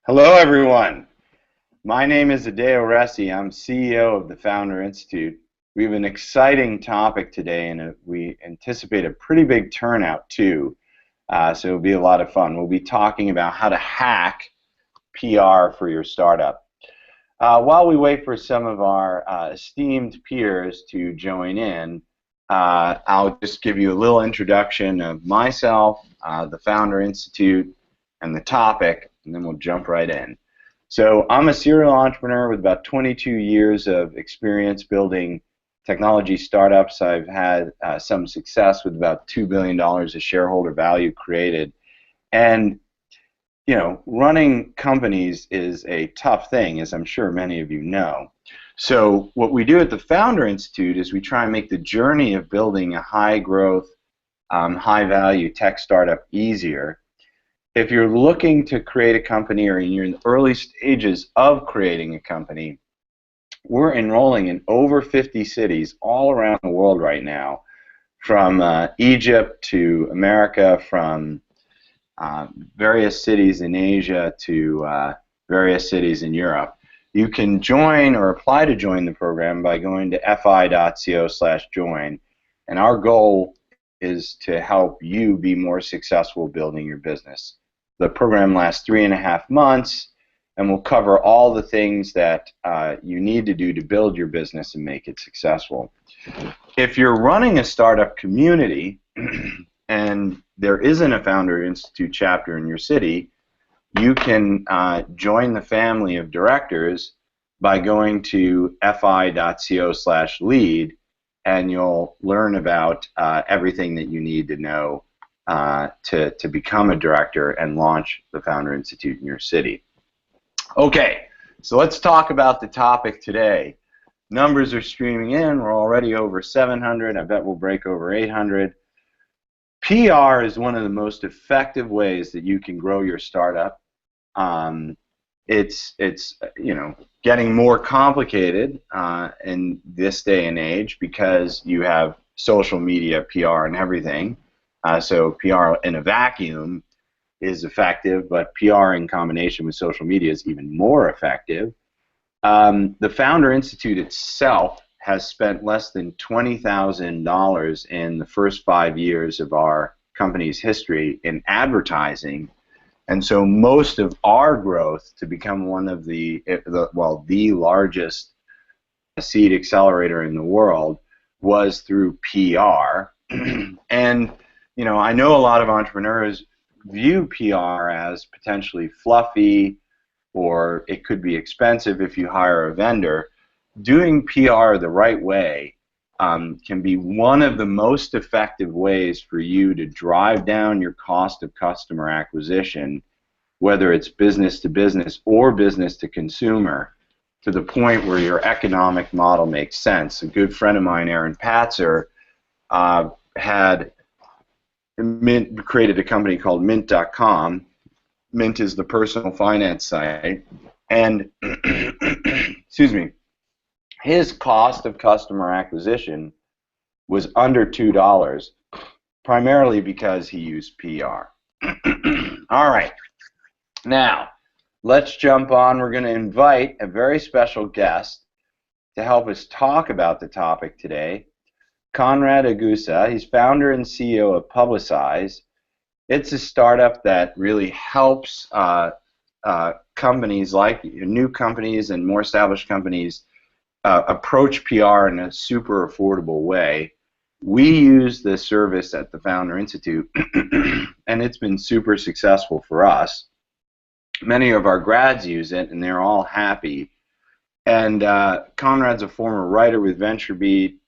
Hello, everyone. My name is Adeo Resi. I'm CEO of the Founder Institute. We have an exciting topic today, and we anticipate a pretty big turnout, too. So it'll be a lot of fun. We'll be talking about how to hack PR for your startup. While we wait for some of our esteemed peers to join in, I'll just give you a little introduction of myself, the Founder Institute, and the topic, and then we'll jump right in. So I'm a serial entrepreneur with about 22 years of experience building technology startups. I've had some success with about $2 billion of shareholder value created. And you know, running companies is a tough thing, as I'm sure many of you know. So what we do at the Founder Institute is we try and make the journey of building a high-growth, high-value tech startup easier. If you're looking to create a company or you're in the early stages of creating a company, we're enrolling in over 50 cities all around the world right now, from Egypt to America, from various cities in Asia to various cities in Europe. You can join or apply to join the program by going to fi.co/join, and our goal is to help you be more successful building your business. The program lasts 3.5 months and will cover all the things that you need to do to build your business and make it successful. If you're running a startup community and there isn't a Founder Institute chapter in your city, you can join the family of directors by going to fi.co/lead, and you'll learn about everything that you need to know to become a director and launch the Founder Institute in your city. Okay, so let's talk about the topic today. Numbers are streaming in. We're already over 700. I bet we'll break over 800. PR is one of the most effective ways that you can grow your startup. It's you know, getting more complicated in this day and age because you have social media, PR, and everything. So PR in a vacuum is effective, but PR in combination with social media is even more effective. The Founder Institute itself has spent less than $20,000 in the first 5 years of our company's history in advertising, and so most of our growth to become one of the largest seed accelerator in the world was through PR. And you know, I know a lot of entrepreneurs view PR as potentially fluffy, or it could be expensive if you hire a vendor. Doing PR the right way can be one of the most effective ways for you to drive down your cost of customer acquisition, whether it's business to business or business to consumer, to the point where your economic model makes sense. A good friend of mine, Aaron Patzer, created a company called Mint.com. Mint is the personal finance site, and excuse me, his cost of customer acquisition was under $2, primarily because he used PR. All right, now let's jump on. We're going to invite a very special guest to help us talk about the topic today, Conrad Agusa. He's founder and CEO of Publicize. It's a startup that really helps companies, like new companies and more established companies, approach PR in a super affordable way. We use this service at the Founder Institute, and it's been super successful for us. Many of our grads use it, and they're all happy. And Conrad's a former writer with VentureBeat,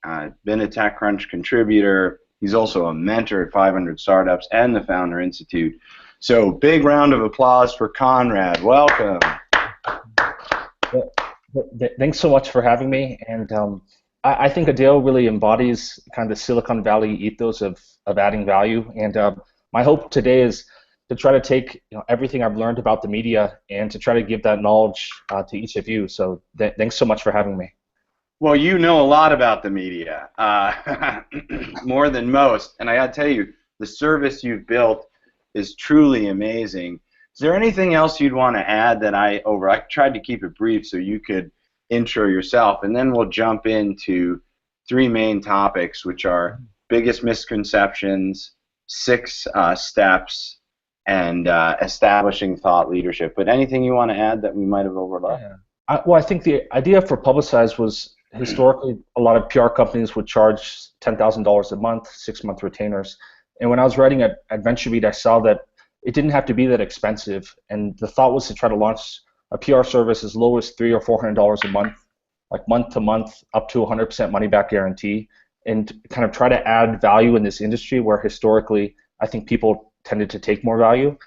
been a TechCrunch contributor. He's also a mentor at 500 Startups and the Founder Institute. So big round of applause for Conrad. Welcome. Thanks so much for having me. And I think Adele really embodies kind of the Silicon Valley ethos of adding value. And my hope today is to try to take everything I've learned about the media and to try to give that knowledge to each of you. So thanks so much for having me. Well, you know a lot about the media, more than most, and I got to tell you, the service you've built is truly amazing. Is there anything else you'd want to add that I tried to keep it brief so you could intro yourself, and then we'll jump into three main topics, which are biggest misconceptions, six steps, and establishing thought leadership. But anything you want to add that we might have overlooked? Yeah. Well, I think the idea for Publicize was historically a lot of PR companies would charge $10,000 a month, 6-month retainers. And when I was writing at VentureBeat, I saw that it didn't have to be that expensive. And the thought was to try to launch a PR service as low as $300 or $400 a month, like month to month, up to 100% money back guarantee, and kind of try to add value in this industry where historically I think people tended to take more value.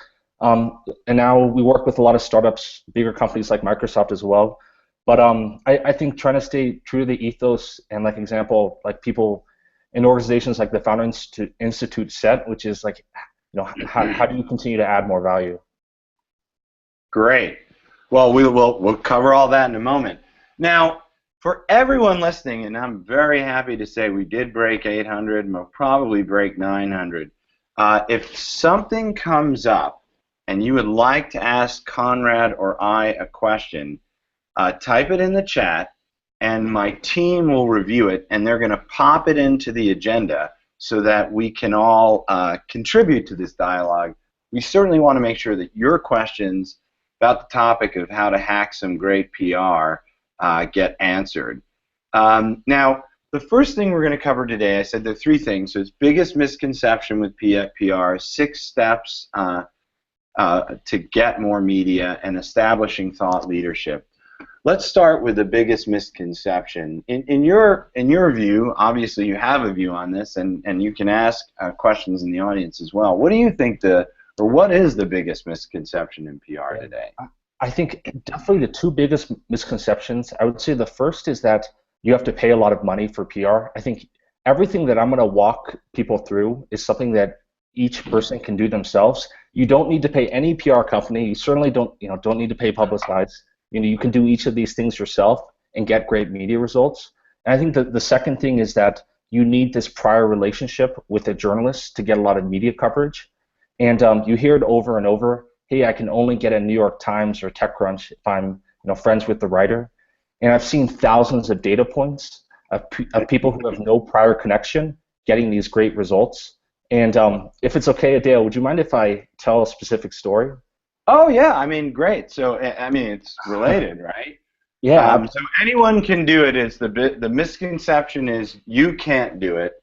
And now we work with a lot of startups, bigger companies like Microsoft as well. But I think trying to stay true to the ethos and, like example, like people in organizations like the Founder Institute set, which is like, how do you continue to add more value? Great. Well, we'll cover all that in a moment. Now, for everyone listening, and I'm very happy to say we did break 800, and we'll probably break 900. If something comes up and you would like to ask Conrad or I a question, type it in the chat, and my team will review it, and they're going to pop it into the agenda so that we can all contribute to this dialogue. We certainly want to make sure that your questions about the topic of how to hack some great PR get answered. Now, the first thing we're going to cover today, I said there are three things. So it's biggest misconception with PR, 6 steps to get more media, and establishing thought leadership. Let's start with the biggest misconception. In your view, obviously you have a view on this, and you can ask questions in the audience as well. What do you think what is the biggest misconception in PR today? I think definitely the two biggest misconceptions, I would say the first is that you have to pay a lot of money for PR. I think everything that I'm going to walk people through is something that each person can do themselves. You don't need to pay any PR company. You certainly don't need to pay Publicize. You can do each of these things yourself and get great media results. And I think that the second thing is that you need this prior relationship with a journalist to get a lot of media coverage. And you hear it over and over. Hey, I can only get a New York Times or TechCrunch if I'm friends with the writer. And I've seen thousands of data points of people who have no prior connection getting these great results. And if it's okay, Adele, would you mind if I tell a specific story? Oh, yeah. I mean, great. So, I mean, it's related, right? Yeah. So anyone can do it. The misconception is you can't do it,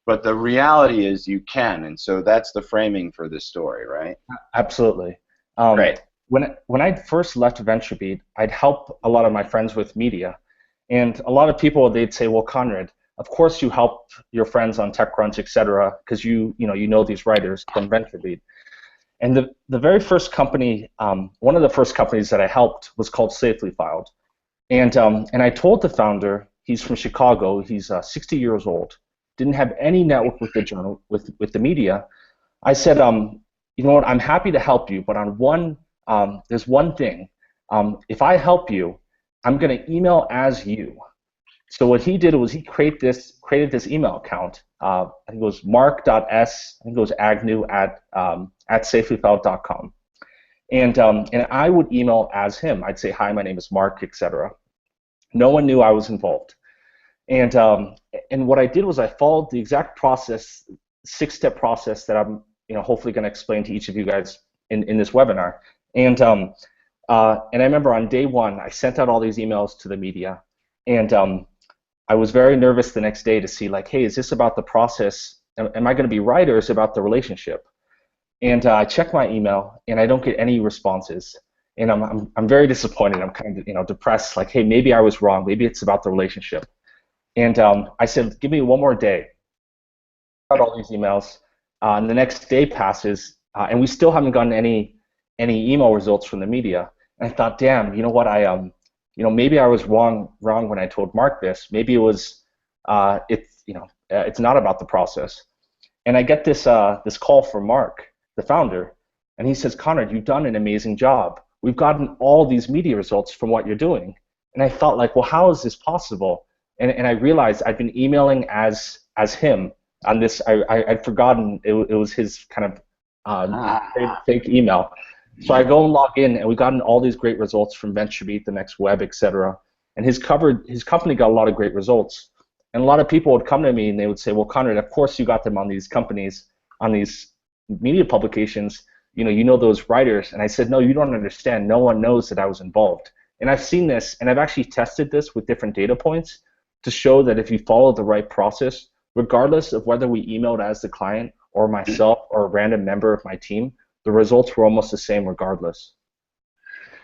but the reality is you can. And so that's the framing for this story, right? Absolutely. Great. When I first left VentureBeat, I'd help a lot of my friends with media. And a lot of people, they'd say, well, Conrad, of course you help your friends on TechCrunch, et cetera, because you know these writers from VentureBeat. And the very first company, one of the first companies that I helped was called Safely Filed. And I told the founder, he's from Chicago, he's 60 years old, didn't have any network with the journal, with the media. I said, you know what, I'm happy to help you, but there's one thing. If I help you, I'm going to email as you. So what he did was he created this email account. I think it was mark.s, I think it was agnew at safelyfiled.com. And I would email as him. I'd say, hi, my name is Mark, etc. No one knew I was involved. And what I did was I followed the exact process, 6-step process that I'm hopefully going to explain to each of you guys in this webinar. And I remember on day one, I sent out all these emails to the media, and I was very nervous the next day to see, like, hey, is this about the process? Am I going to be right, or is it about the relationship? And I check my email, and I don't get any responses. And I'm very disappointed. I'm kind of depressed. Like, hey, maybe I was wrong. Maybe it's about the relationship. And I said, give me one more day. I got all these emails, and the next day passes, and we still haven't gotten any email results from the media. And I thought, damn, you know what? Maybe I was wrong when I told Mark this. Maybe it was it's not about the process. And I get this call from Mark, the founder, and he says, Conrad, you've done an amazing job. We've gotten all these media results from what you're doing. And I thought, like, well, how is this possible? And I realized I'd been emailing as him on this. I'd forgotten it was his kind of fake email. So I go and log in, and we gotten all these great results from VentureBeat, the Next Web, etc. And his company got a lot of great results. And a lot of people would come to me and they would say, "Well, Conrad, of course you got them on these companies, on these media publications. You know those writers." And I said, "No, you don't understand. No one knows that I was involved." And I've seen this, and I've actually tested this with different data points to show that if you follow the right process, regardless of whether we emailed as the client or myself or a random member of my team, the results were almost the same regardless.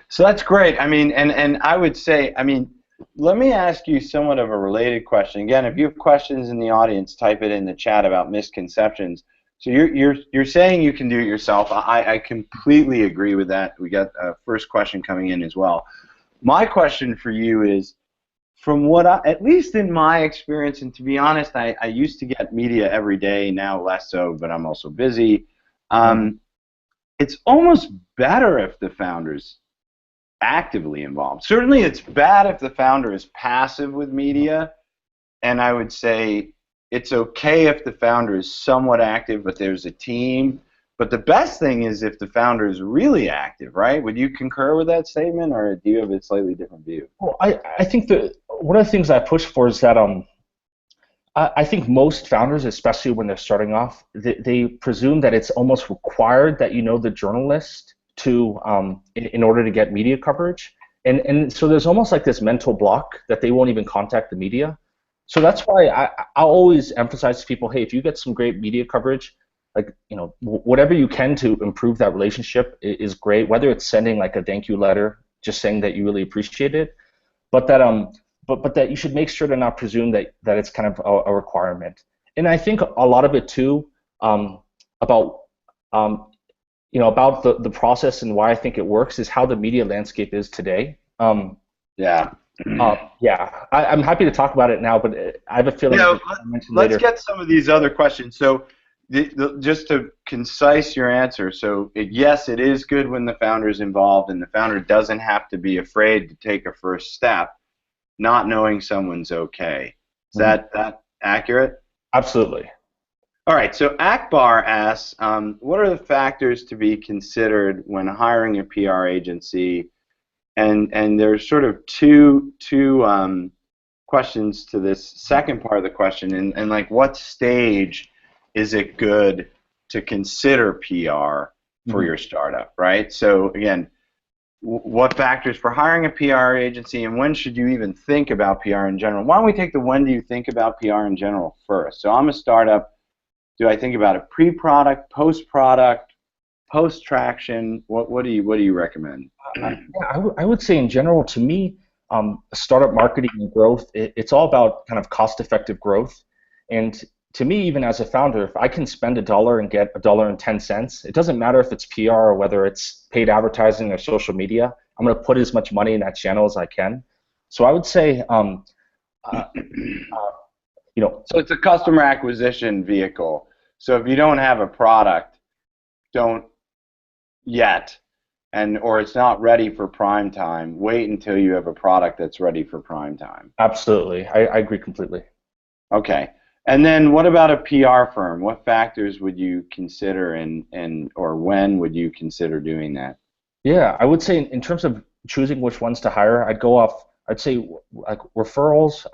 So that's great. I mean, and I would say, I mean, let me ask you somewhat of a related question. Again, if you have questions in the audience, type it in the chat about misconceptions. So you're saying you can do it yourself. I completely agree with that. We got a first question coming in as well. My question for you is, from what at least in my experience, and to be honest, I used to get media every day, now less so, but I'm also busy. It's almost better if the founder's actively involved. Certainly it's bad if the founder is passive with media, and I would say it's okay if the founder is somewhat active, but there's a team. But the best thing is if the founder is really active, right? Would you concur with that statement, or do you have a slightly different view? Well, I think that one of the things I push for is that I think most founders, especially when they're starting off, they presume that it's almost required that you know the journalist to in order to get media coverage, and so there's almost like this mental block that they won't even contact the media. So that's why I'll always emphasize to people, hey, if you get some great media coverage, like whatever you can to improve that relationship is great. Whether it's sending like a thank you letter, just saying that you really appreciate it, but that but that you should make sure to not presume that it's kind of a requirement. And I think a lot of it too about about the process and why I think it works is how the media landscape is today. Yeah. Yeah, I'm happy to talk about it now, but I have a feeling I'll mention let's later. get some of these other questions. So just to concise your answer, so yes, it is good when the founder is involved, and the founder doesn't have to be afraid to take a first step, not knowing someone's okay. Is that accurate? Absolutely. All right, so Akbar asks, what are the factors to be considered when hiring a PR agency? And there's sort of two questions to this second part of the question, and like what stage is it good to consider PR for your startup, right? So again, what factors for hiring a PR agency, and when should you even think about PR in general? Why don't we take the when do you think about PR in general first? So I'm a startup. Do I think about it pre-product, post-product, post-traction? What do you recommend? Yeah, I would say in general, to me, startup marketing and growth, it's all about kind of cost-effective growth. And to me, even as a founder, if I can spend $1 and get $1.10, it doesn't matter if it's PR or whether it's paid advertising or social media. I'm going to put as much money in that channel as I can. So I would say, So it's a customer acquisition vehicle. So if you don't have a product, don't yet, or it's not ready for prime time, wait until you have a product that's ready for prime time. Absolutely. I agree completely. Okay. And then what about a PR firm? What factors would you consider or when would you consider doing that? Yeah, I would say in terms of choosing which ones to hire, I'd say like referrals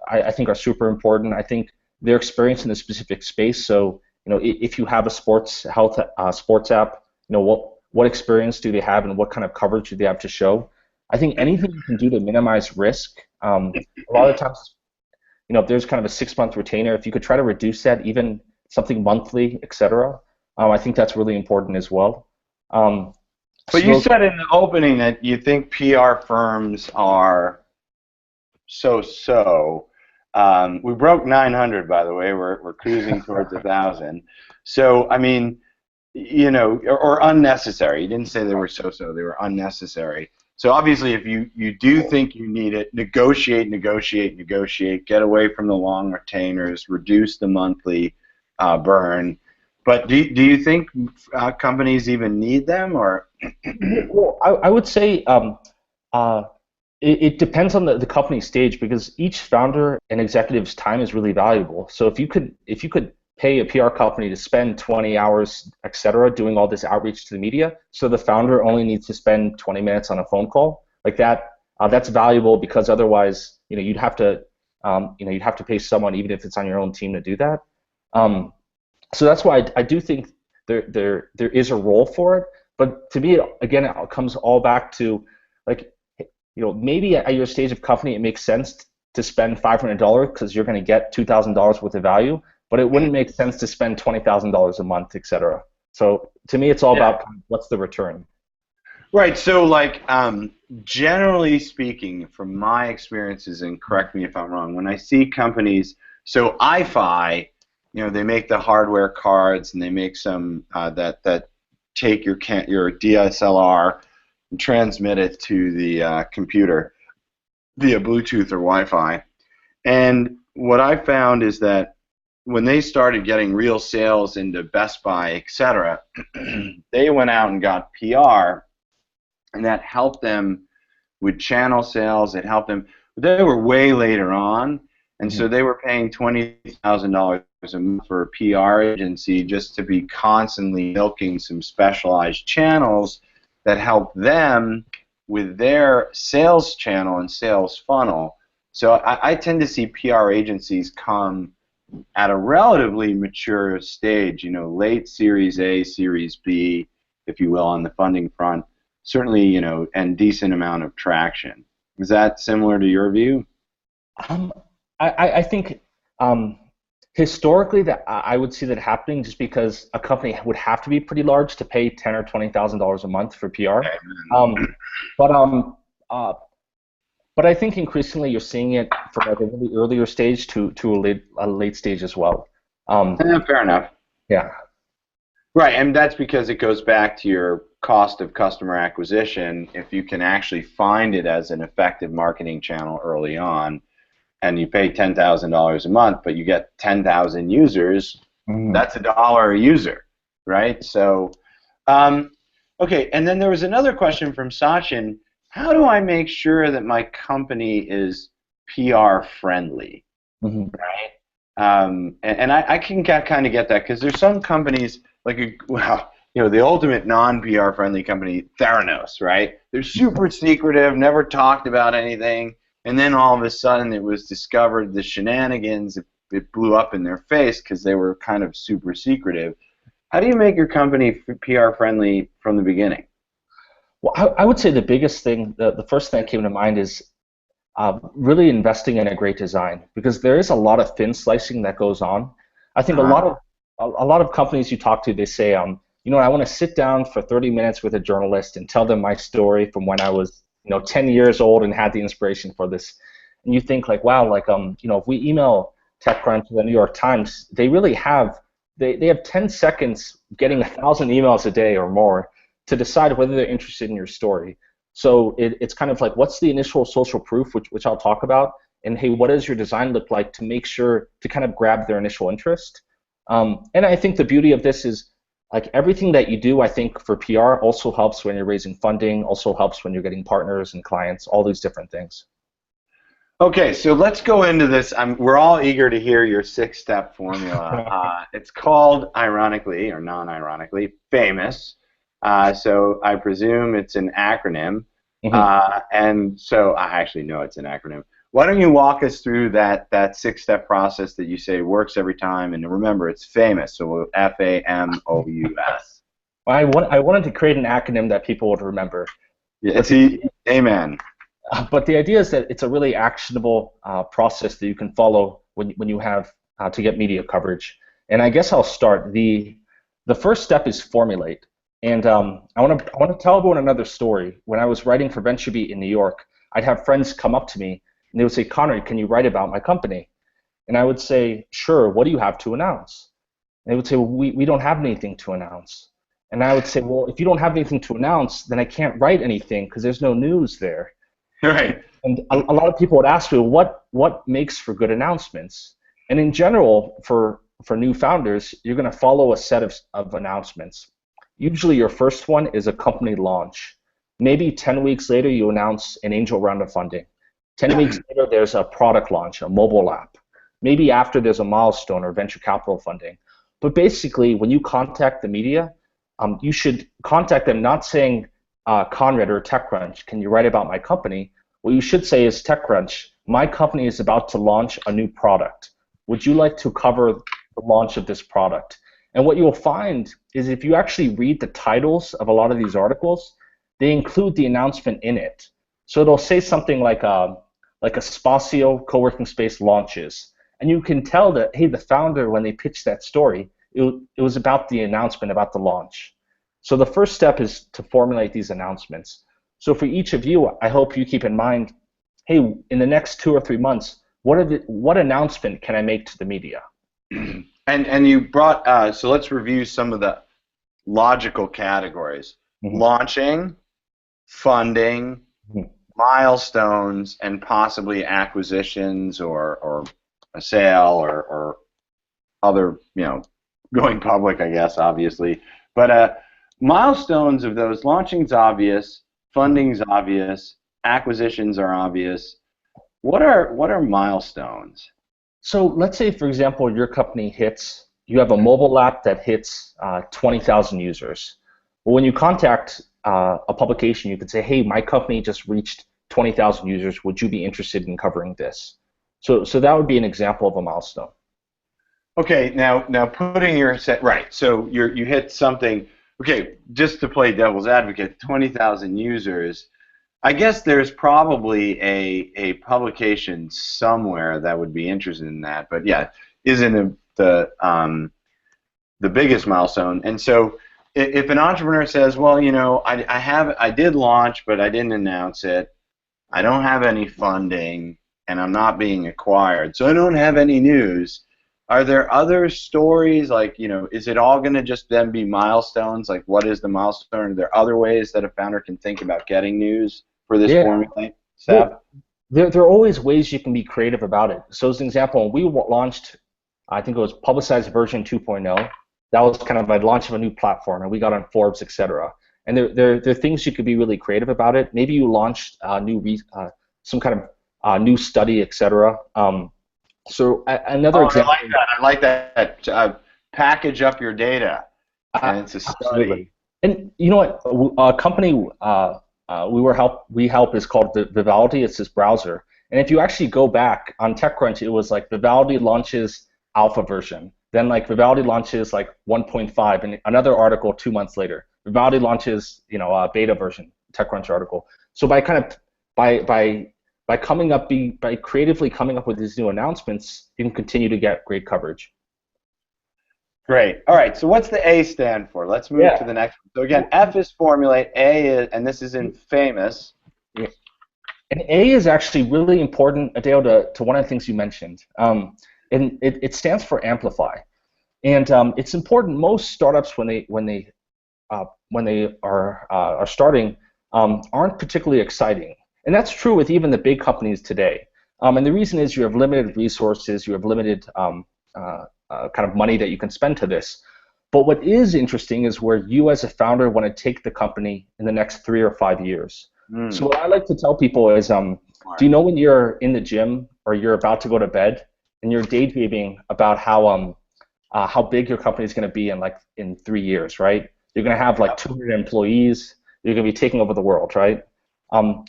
I think are super important. I think their experience in a specific space. So, if you have a sports app, what experience do they have and what kind of coverage do they have to show? I think anything you can do to minimize risk. A lot of times, if there's kind of a 6-month retainer, if you could try to reduce that, even something monthly, etc. I think that's really important as well. But you said in the opening that you think PR firms are so-so. We broke 900, by the way. We're cruising towards 1,000. So, I mean, or unnecessary. You didn't say they were so-so. They were unnecessary. So obviously, if you do think you need it, negotiate. Get away from the long retainers. Reduce the monthly burn. But do you think companies even need them, or? Well, I would say it depends on the company stage, because each founder and executive's time is really valuable. So if you could pay a PR company to spend 20 hours, et cetera, doing all this outreach to the media. So the founder only needs to spend 20 minutes on a phone call like that. That's valuable because otherwise, you'd have to, you'd have to pay someone even if it's on your own team to do that. So that's why I do think there is a role for it. But to me, again, it comes all back to like, maybe at your stage of company, it makes sense to spend $500 because you're going to get $2,000 worth of value, but it wouldn't make sense to spend $20,000 a month, et cetera. So to me, it's all about what's the return. Right. So, like, generally speaking, from my experiences, and correct me if I'm wrong, when I see companies, so iFi, they make the hardware cards, and they make some that take your DSLR and transmit it to the computer via Bluetooth or Wi-Fi. And what I found is that when they started getting real sales into Best Buy, etc., they went out and got PR, and that helped them with channel sales. It helped them. They were way later on, and so they were paying $20,000 a month for a PR agency just to be constantly milking some specialized channels that help them with their sales channel and sales funnel. So I tend to see PR agencies come at a relatively mature stage, late Series A, Series B, if you will, on the funding front. Certainly, and decent amount of traction. Is that similar to your view? I think historically that I would see that happening just because a company would have to be pretty large to pay $10,000 or $20,000 a month for PR. But I think increasingly you're seeing it from like a really earlier stage to a late stage as well. Fair enough. Yeah. Right, and that's because it goes back to your cost of customer acquisition. If you can actually find it as an effective marketing channel early on, and you pay $10,000 a month, but you get 10,000 users, that's $1 a user, right? So, okay, and then there was another question from Sachin. How do I make sure that my company is PR friendly, right? And I can kind of get that because there's some companies like the ultimate non-PR friendly company, Theranos, right? They're super secretive, never talked about anything, and then all of a sudden it was discovered the shenanigans. It blew up in their face because they were kind of super secretive. How do you make your company PR friendly from the beginning? Well, I would say the biggest thing, the first thing that came to mind is really investing in a great design, because there is a lot of thin slicing that goes on. I think a lot of companies you talk to, they say, I want to sit down for 30 minutes with a journalist and tell them my story from when I was 10 years old and had the inspiration for this. And you think like, wow, like if we email TechCrunch to the New York Times, they really have they have 10 seconds getting 1,000 emails a day or more to decide whether they're interested in your story. So it's kind of like, what's the initial social proof, which I'll talk about, and hey, what does your design look like to make sure to kind of grab their initial interest? And I think the beauty of this is, like, everything that you do, I think, for PR also helps when you're raising funding, also helps when you're getting partners and clients, all these different things. Okay, so let's go into this. We're all eager to hear your 6-step formula. It's called, ironically or non-ironically, FAMOUS. So I presume it's an acronym. And so I actually know it's an acronym. Why don't you walk us through that 6-step process that you say works every time? And remember, it's FAMOUS, so FAMOUS. Well, I wanted to create an acronym that people would remember. Yeah, amen. But the idea is that it's a really actionable process that you can follow when you have to get media coverage. And I guess I'll start. The first step is formulate. And I want to tell everyone another story. When I was writing for VentureBeat in New York, I'd have friends come up to me and they would say, "Connor, can you write about my company?" And I would say, "Sure, what do you have to announce?" And they would say, "Well, we don't have anything to announce." And I would say, "Well, if you don't have anything to announce, then I can't write anything because there's no news there." Right. And a lot of people would ask me, what makes for good announcements? And in general, for new founders, you're going to follow a set of announcements. Usually your first one is a company launch. Maybe 10 weeks later, you announce an angel round of funding. 10 weeks later, there's a product launch, a mobile app. Maybe after there's a milestone or venture capital funding. But basically, when you contact the media, you should contact them not saying, Conrad or TechCrunch, can you write about my company? What you should say is, TechCrunch, my company is about to launch a new product. Would you like to cover the launch of this product? And what you'll find is if you actually read the titles of a lot of these articles, they include the announcement in it. So it'll say something like a Spacio co-working space launches. And you can tell that, hey, the founder, when they pitched that story, it was about the announcement, about the launch. So the first step is to formulate these announcements. So for each of you, I hope you keep in mind, hey, in the next 2 or 3 months, what announcement can I make to the media? And you brought so let's review some of the logical categories: Mhm. launching, funding, Mhm. milestones, and possibly acquisitions or a sale or other, going public, I guess, obviously. But milestones of those: launching's obvious, funding's obvious, acquisitions are obvious. What are milestones? So let's say, for example, your company you have a mobile app that hits 20,000 users. Well, when you contact a publication, you can say, hey, my company just reached 20,000 users. Would you be interested in covering this? So that would be an example of a milestone. Okay, now putting your set right. So you hit something. Okay, just to play devil's advocate, 20,000 users. I guess there's probably a publication somewhere that would be interested in that, but yeah, isn't the biggest milestone. And so if an entrepreneur says, well, I did launch, but I didn't announce it. I don't have any funding, and I'm not being acquired, so I don't have any news. Are there other stories, like, is it all going to just then be milestones? Like, what is the milestone? Are there other ways that a founder can think about getting news for this Yeah. formula, Seth? Well, there are always ways you can be creative about it. So as an example, when we launched, I think it was publicized version 2.0. That was kind of a launch of a new platform, and we got on Forbes, etc. And there are things you could be really creative about it. Maybe you launched some kind of new study, etc. Another Oh, I example, like that. I like that. Package up your data, and it's a absolutely. study. And you know what? A company we help is called Vivaldi. It's this browser. And if you actually go back on TechCrunch, it was like Vivaldi launches alpha version. Then like Vivaldi launches like 1.5, and another article 2 months later. Vivaldi launches beta version, TechCrunch article. So by kind of by creatively coming up with these new announcements, you can continue to get great coverage. Great. All right. So what's the A stand for? Let's move to Yeah. the next one. So again, F is formulate. A is, and this is in famous. Yeah. And A is actually really important, Adele, to one of the things you mentioned. And it stands for amplify. And it's important. Most startups, when they are starting, aren't particularly exciting, and that's true with even the big companies today. And the reason is you have limited resources, you have limited kind of money that you can spend to this. But what is interesting is where you, as a founder, want to take the company in the next 3 or 5 years. So Mm, what I like to tell people is, do smart. you know when you're in the gym or you're about to go to bed and you're daydreaming about how big your company is going to be in 3 years, right? You're going to have like Yep. 200 employees. You're going to be taking over the world, right?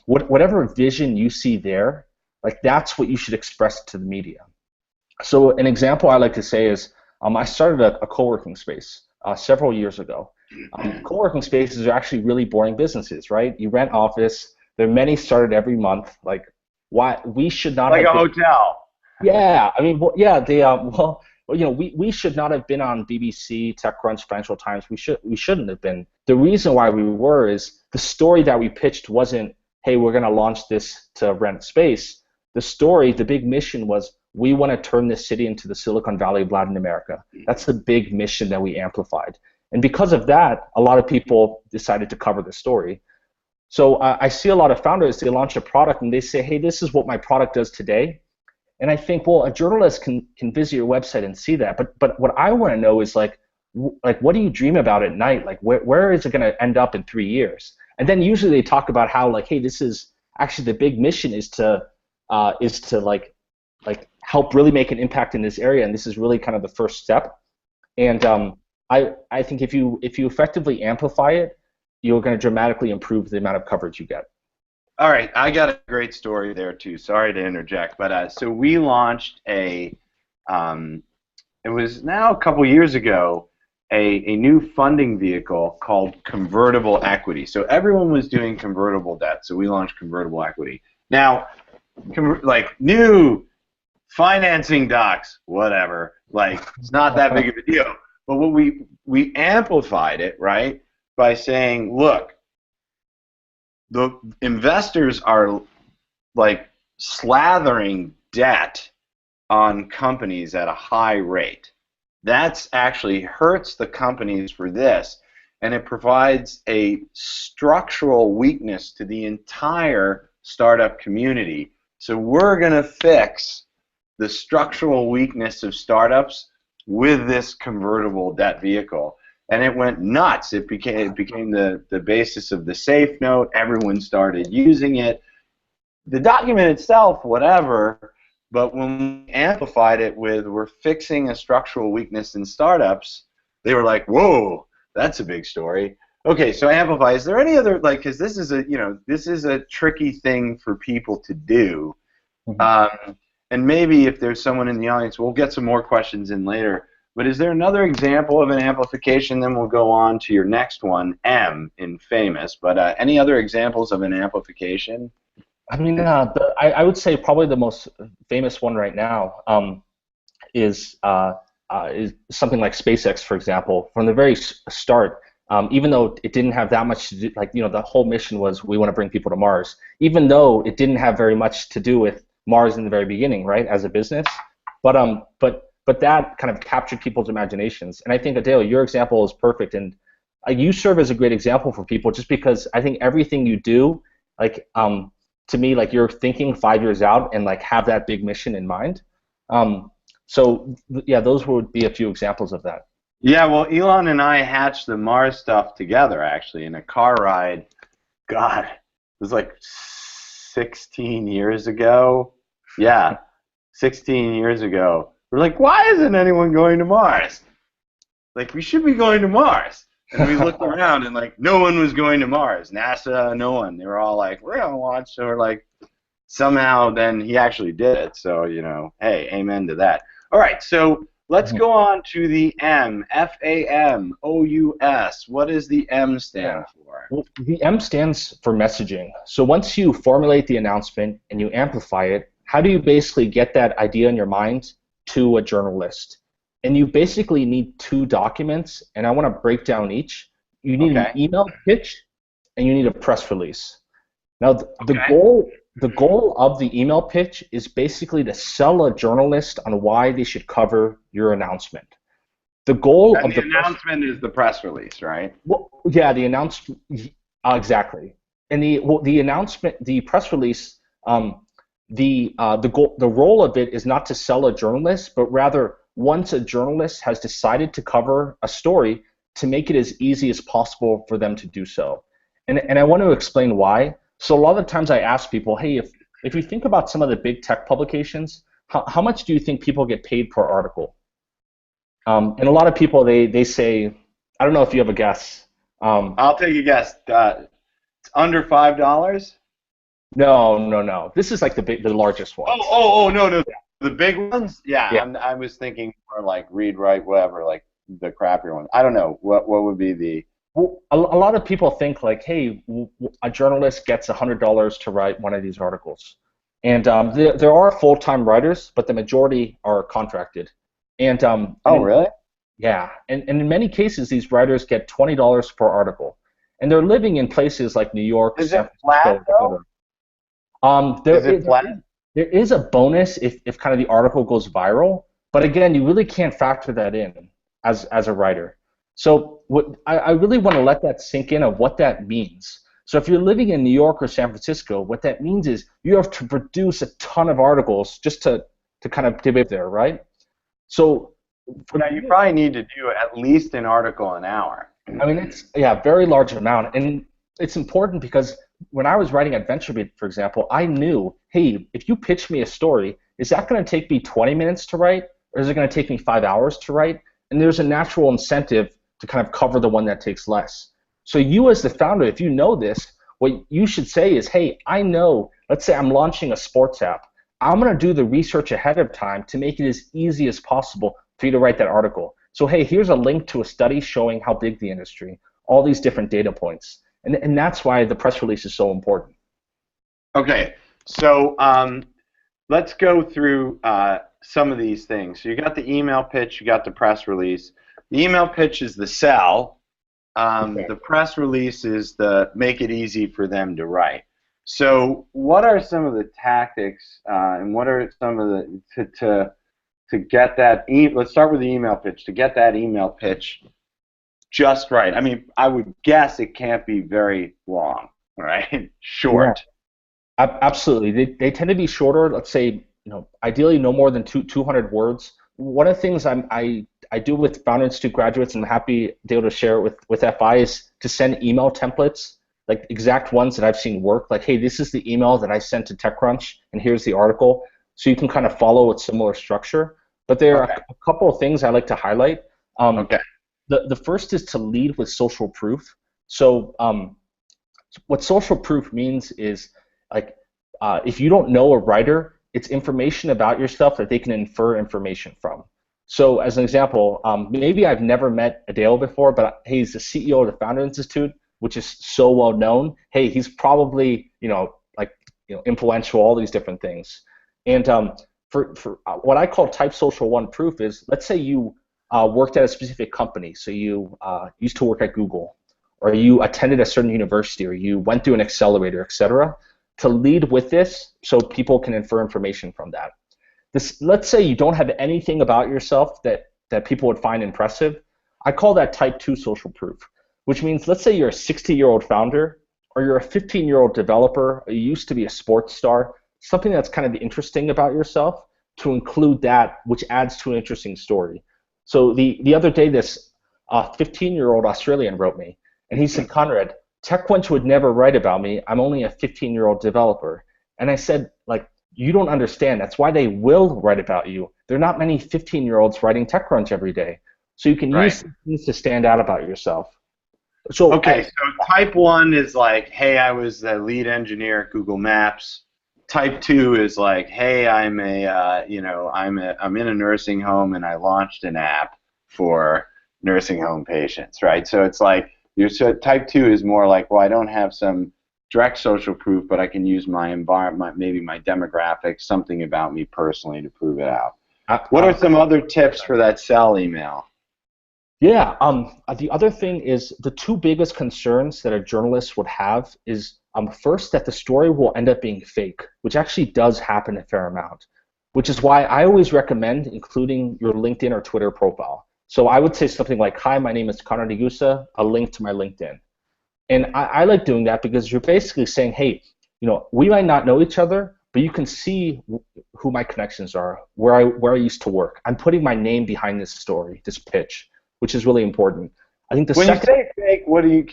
Whatever vision you see there, like that's what you should express to the media. So an example I like to say is, I started a co-working space several years ago. Co-working spaces are actually really boring businesses, right? You rent office. There are many started every month. Like, why we should not Like have a been. hotel. Yeah, I mean, well, yeah, we should not have been on BBC, TechCrunch, Financial Times. We shouldn't have been. The reason why we were is the story that we pitched wasn't, hey, we're going to launch this to rent space. The story, the big mission was, we want to turn this city into the Silicon Valley of Latin America. That's the big mission that we amplified. And because of that, a lot of people decided to cover the story. So I see a lot of founders, they launch a product and they say, hey, this is what my product does today. And I think, well, a journalist can visit your website and see that. But what I want to know is like what do you dream about at night? Like where is it going to end up in 3 years? And then usually they talk about how, like, hey, this is actually the big mission is to like help really make an impact in this area, and this is really kind of the first step. And I think if you effectively amplify it, you're going to dramatically improve the amount of coverage you get. All right, I got a great story there too. Sorry to interject, but so we launched um, it was now a couple years ago, a new funding vehicle called convertible equity. So everyone was doing convertible debt, so we launched convertible equity. Now, like new financing docs, whatever, like it's not that big of a deal. But what we amplified it, right, by saying, look, the investors are like slathering debt on companies at a high rate. That's actually hurts the companies for this, and it provides a structural weakness to the entire startup community. So we're going to fix the structural weakness of startups with this convertible debt vehicle. And it went nuts. It became the basis of the safe note. Everyone started using it. The document itself, whatever, but when we amplified it with we're fixing a structural weakness in startups, they were like, whoa, that's a big story. Okay, so amplify. Is there any other, like, because this is a tricky thing for people to do. Mhm. And maybe if there's someone in the audience, we'll get some more questions in later. But is there another example of an amplification? Then we'll go on to your next one, M in famous. But any other examples of an amplification? I mean, I would say probably the most famous one right now is something like SpaceX, for example. From the very start, even though it didn't have that much to do, like the whole mission was we want to bring people to Mars. Even though it didn't have very much to do with Mars in the very beginning, right, as a business, but that kind of captured people's imaginations. And I think, Adele, your example is perfect, and you serve as a great example for people, just because I think everything you do, like to me, like you're thinking 5 years out and like have that big mission in mind. So yeah, those would be a few examples of that. Yeah, well, Elon and I hatched the Mars stuff together, actually, in a car ride. God, it was like 16 years ago. Yeah, 16 years ago. We're like, why isn't anyone going to Mars? Like, we should be going to Mars. And we looked around and, like, no one was going to Mars. NASA, no one. They were all like, we're going to launch. So we're like, somehow then he actually did it. So, hey, amen to that. All right, so let's Mhm. go on to the M, FAMOUS. What does the M stand Yeah. for? Well, the M stands for messaging. So once you formulate the announcement and you amplify it, how do you basically get that idea in your mind to a journalist? And you basically need two documents, and I want to break down each. You need an Okay. email pitch and you need a press release. Now, the Okay. goal of the email pitch is basically to sell a journalist on why they should cover your announcement. The goal And of the the press announcement is the press release, right? Well, yeah, the announcement exactly, and the announcement, the press release, the role of it is not to sell a journalist, but rather once a journalist has decided to cover a story, to make it as easy as possible for them to do so. And I want to explain why. So a lot of the times I ask people, hey, if you think about some of the big tech publications, how much do you think people get paid per article? And a lot of people they say, I don't know if you have a guess. I'll take a guess. It's under $5. No, no, no. This is like the largest Oh, ones. oh, oh, no, no. The big ones? Yeah, Yeah. I was thinking more like read, write, whatever, like the crappier ones. I don't know. What would be the. Well, a lot of people think like, hey, a journalist gets $100 to write one of these articles, and there are full-time writers, but the majority are contracted. And Oh, in, really? yeah, and in many cases, these writers get $20 per article, and they're living in places like New York, Is it San flat, Francisco, though? etc. Um, there Is it is, there flat? is there is a bonus if kind of the article goes viral, but again, you really can't factor that in as a writer. So what I really want to let that sink in of what that means. So if you're living in New York or San Francisco, what that means is you have to produce a ton of articles just to kind of debate there, right? So for Now, you probably need to do at least an article an hour. I mean, it's yeah, very large amount, and it's important because when I was writing at VentureBeat, for example, I knew, hey, if you pitch me a story, is that going to take me 20 minutes to write, or is it going to take me 5 hours to write? and there's a natural incentive to kind of cover the one that takes less. So you as the founder, if you know this, what you should say is, hey, I know, let's say I'm launching a sports app. I'm going to do the research ahead of time to make it as easy as possible for you to write that article. So, hey, here's a link to a study showing how big the industry, all these different data points. And that's why the press release is so important. Okay, so let's go through some of these things. So you got the email pitch, you got the press release. The email pitch is the sell. Okay. The press release is the make it easy for them to write. So what are some of the tactics and what are some of the to get that let's start with the email pitch, to get that email pitch just right. I mean, I would guess it can't be very long, right? Short. Yeah, absolutely. They tend to be shorter. Let's say, ideally no more than 200 words. One of the things I do with Founder Institute graduates, and I'm happy to be able to share it with FI, is to send email templates, like exact ones that I've seen work. Like, hey, this is the email that I sent to TechCrunch, and here's the article. So you can kind of follow a similar structure. But there are a couple of things I like to highlight. The first is to lead with social proof. So what social proof means is, like, if you don't know a writer, it's information about yourself that they can infer information from. So as an example, maybe I've never met Adele before, but hey, he's the CEO of the Founder Institute, which is so well known. Hey, he's probably influential, all these different things. And for what I call type social one proof is, let's say you worked at a specific company, so you used to work at Google, or you attended a certain university, or you went through an accelerator, etc. To lead with this so people can infer information from that. Let's say you don't have anything about yourself that people would find impressive. I call that type 2 social proof, which means, let's say you're a 60-year-old founder, or you're a 15-year-old developer, or you used to be a sports star, something that's kind of interesting about yourself, to include that, which adds to an interesting story. So the other day, this 15-year-old Australian wrote me, and he said, Conrad, TechCrunch would never write about me. I'm only a 15-year-old developer. And I said, like, you don't understand. That's why they will write about you. There are not many 15-year-olds writing TechCrunch every day. So you can use things to stand out about yourself. So so type 1 is like, hey, I was the lead engineer at Google Maps. Type 2 is like, hey, I'm in a nursing home and I launched an app for nursing home patients, right? So it's like, type 2 is more like, well, I don't have some direct social proof, but I can use my environment, maybe my demographics, something about me personally to prove it out. What are some other tips for that sell email? Yeah, the other thing is, the two biggest concerns that a journalist would have is, first, that the story will end up being fake, which actually does happen a fair amount, which is why I always recommend including your LinkedIn or Twitter profile. So I would say something like, hi, my name is Conrad Degusa, a link to my LinkedIn. And I like doing that because you're basically saying, hey, we might not know each other, but you can see who my connections are, where I used to work. I'm putting my name behind this story, this pitch, which is really important. I think when you say fake, what do you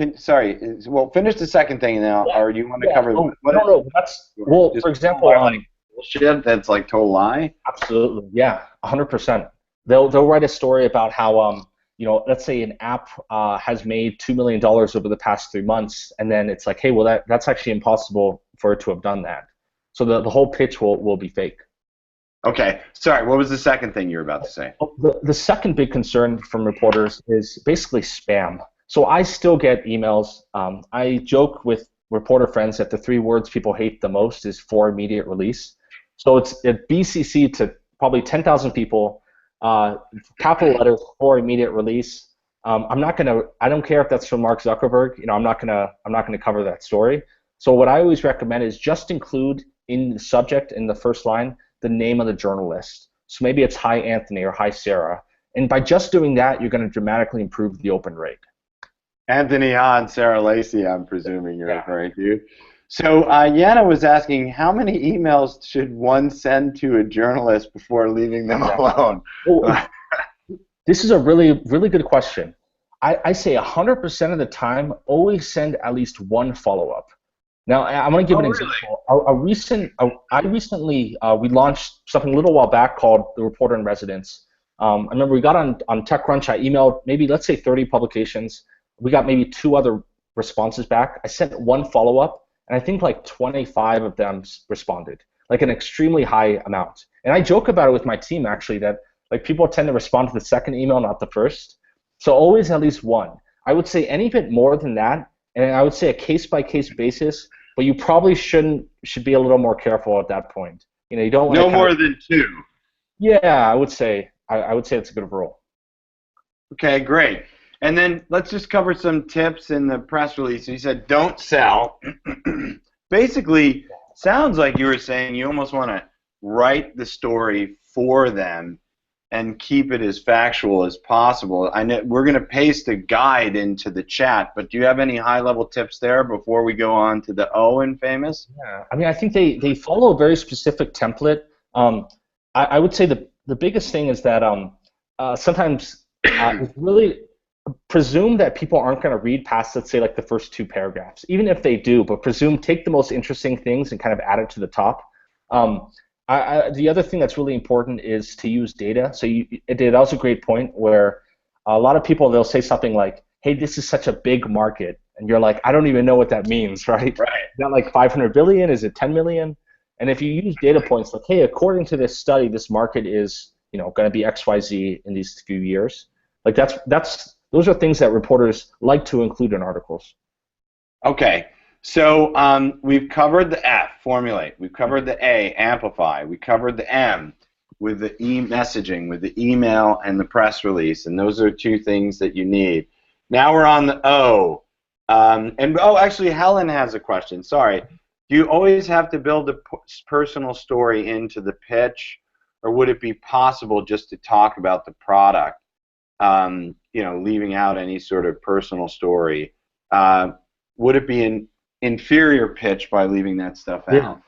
finish the second thing now, or do you want to cover? For example, bullshit that's like total lie. Absolutely, yeah, 100%. They'll write a story about how let's say an app has made $2 million over the past 3 months, and then it's like, hey, well, that's actually impossible for it to have done that. So the whole pitch will be fake. Okay, sorry, what was the second thing you were about to say? The second big concern from reporters is basically spam. So I still get emails. I joke with reporter friends that the 3 words people hate the most is for immediate release. So it's a BCC to probably 10,000 people, capital letters for immediate release. I don't care if that's from Mark Zuckerberg. I'm not gonna cover that story. So what I always recommend is just include in the subject, in the first line, the name of the journalist. So maybe it's hi Anthony or hi Sarah. And by just doing that, you're going to dramatically improve the open rate. Anthony Hahn, Sarah Lacey, I'm presuming you're referring to. So Yana was asking, how many emails should one send to a journalist before leaving them alone? This is a really, really good question. I say 100% of the time, always send at least one follow-up. Now, I'm going to give an example. We launched something a little while back called the Reporter in Residence. I remember we got on TechCrunch. I emailed maybe, let's say, 30 publications. We got maybe 2 other responses back. I sent one follow-up, and I think like 25 of them responded, like an extremely high amount. And I joke about it with my team, actually, that like people tend to respond to the second email, not the first. So always at least one. I would say any bit more than that, and I would say a case-by-case basis, but you probably should be a little more careful at that point. You don't want to No more than 2. Yeah, I would say it's a good rule. Okay, great. And then let's just cover some tips in the press release. You said don't sell. Basically, sounds like you were saying you almost want to write the story for them and keep it as factual as possible. I know we're going to paste a guide into the chat, but do you have any high-level tips there before we go on to the O in Famous? Yeah, I mean, I think they follow a very specific template. I would say the biggest thing is that sometimes it's really presume that people aren't going to read past, let's say, like the first 2 paragraphs, even if they do, but take the most interesting things and kind of add it to the top. The other thing that's really important is to use data. So that was a great point where a lot of people, they'll say something like, hey, this is such a big market. And you're like, I don't even know what that means, right? Right. Is that like 500 billion? Is it 10 million? And if you use data points like, hey, according to this study, this market is going to be XYZ in these few years, like those are things that reporters like to include in articles. Okay. So we've covered the F, formulate. We've covered the A, amplify. We covered the M with the messaging, with the email and the press release, and those are 2 things that you need. Now we're on the O. Actually, Helen has a question. Sorry. Do you always have to build a personal story into the pitch, or would it be possible just to talk about the product, leaving out any sort of personal story? Would it be an inferior pitch by leaving that stuff out?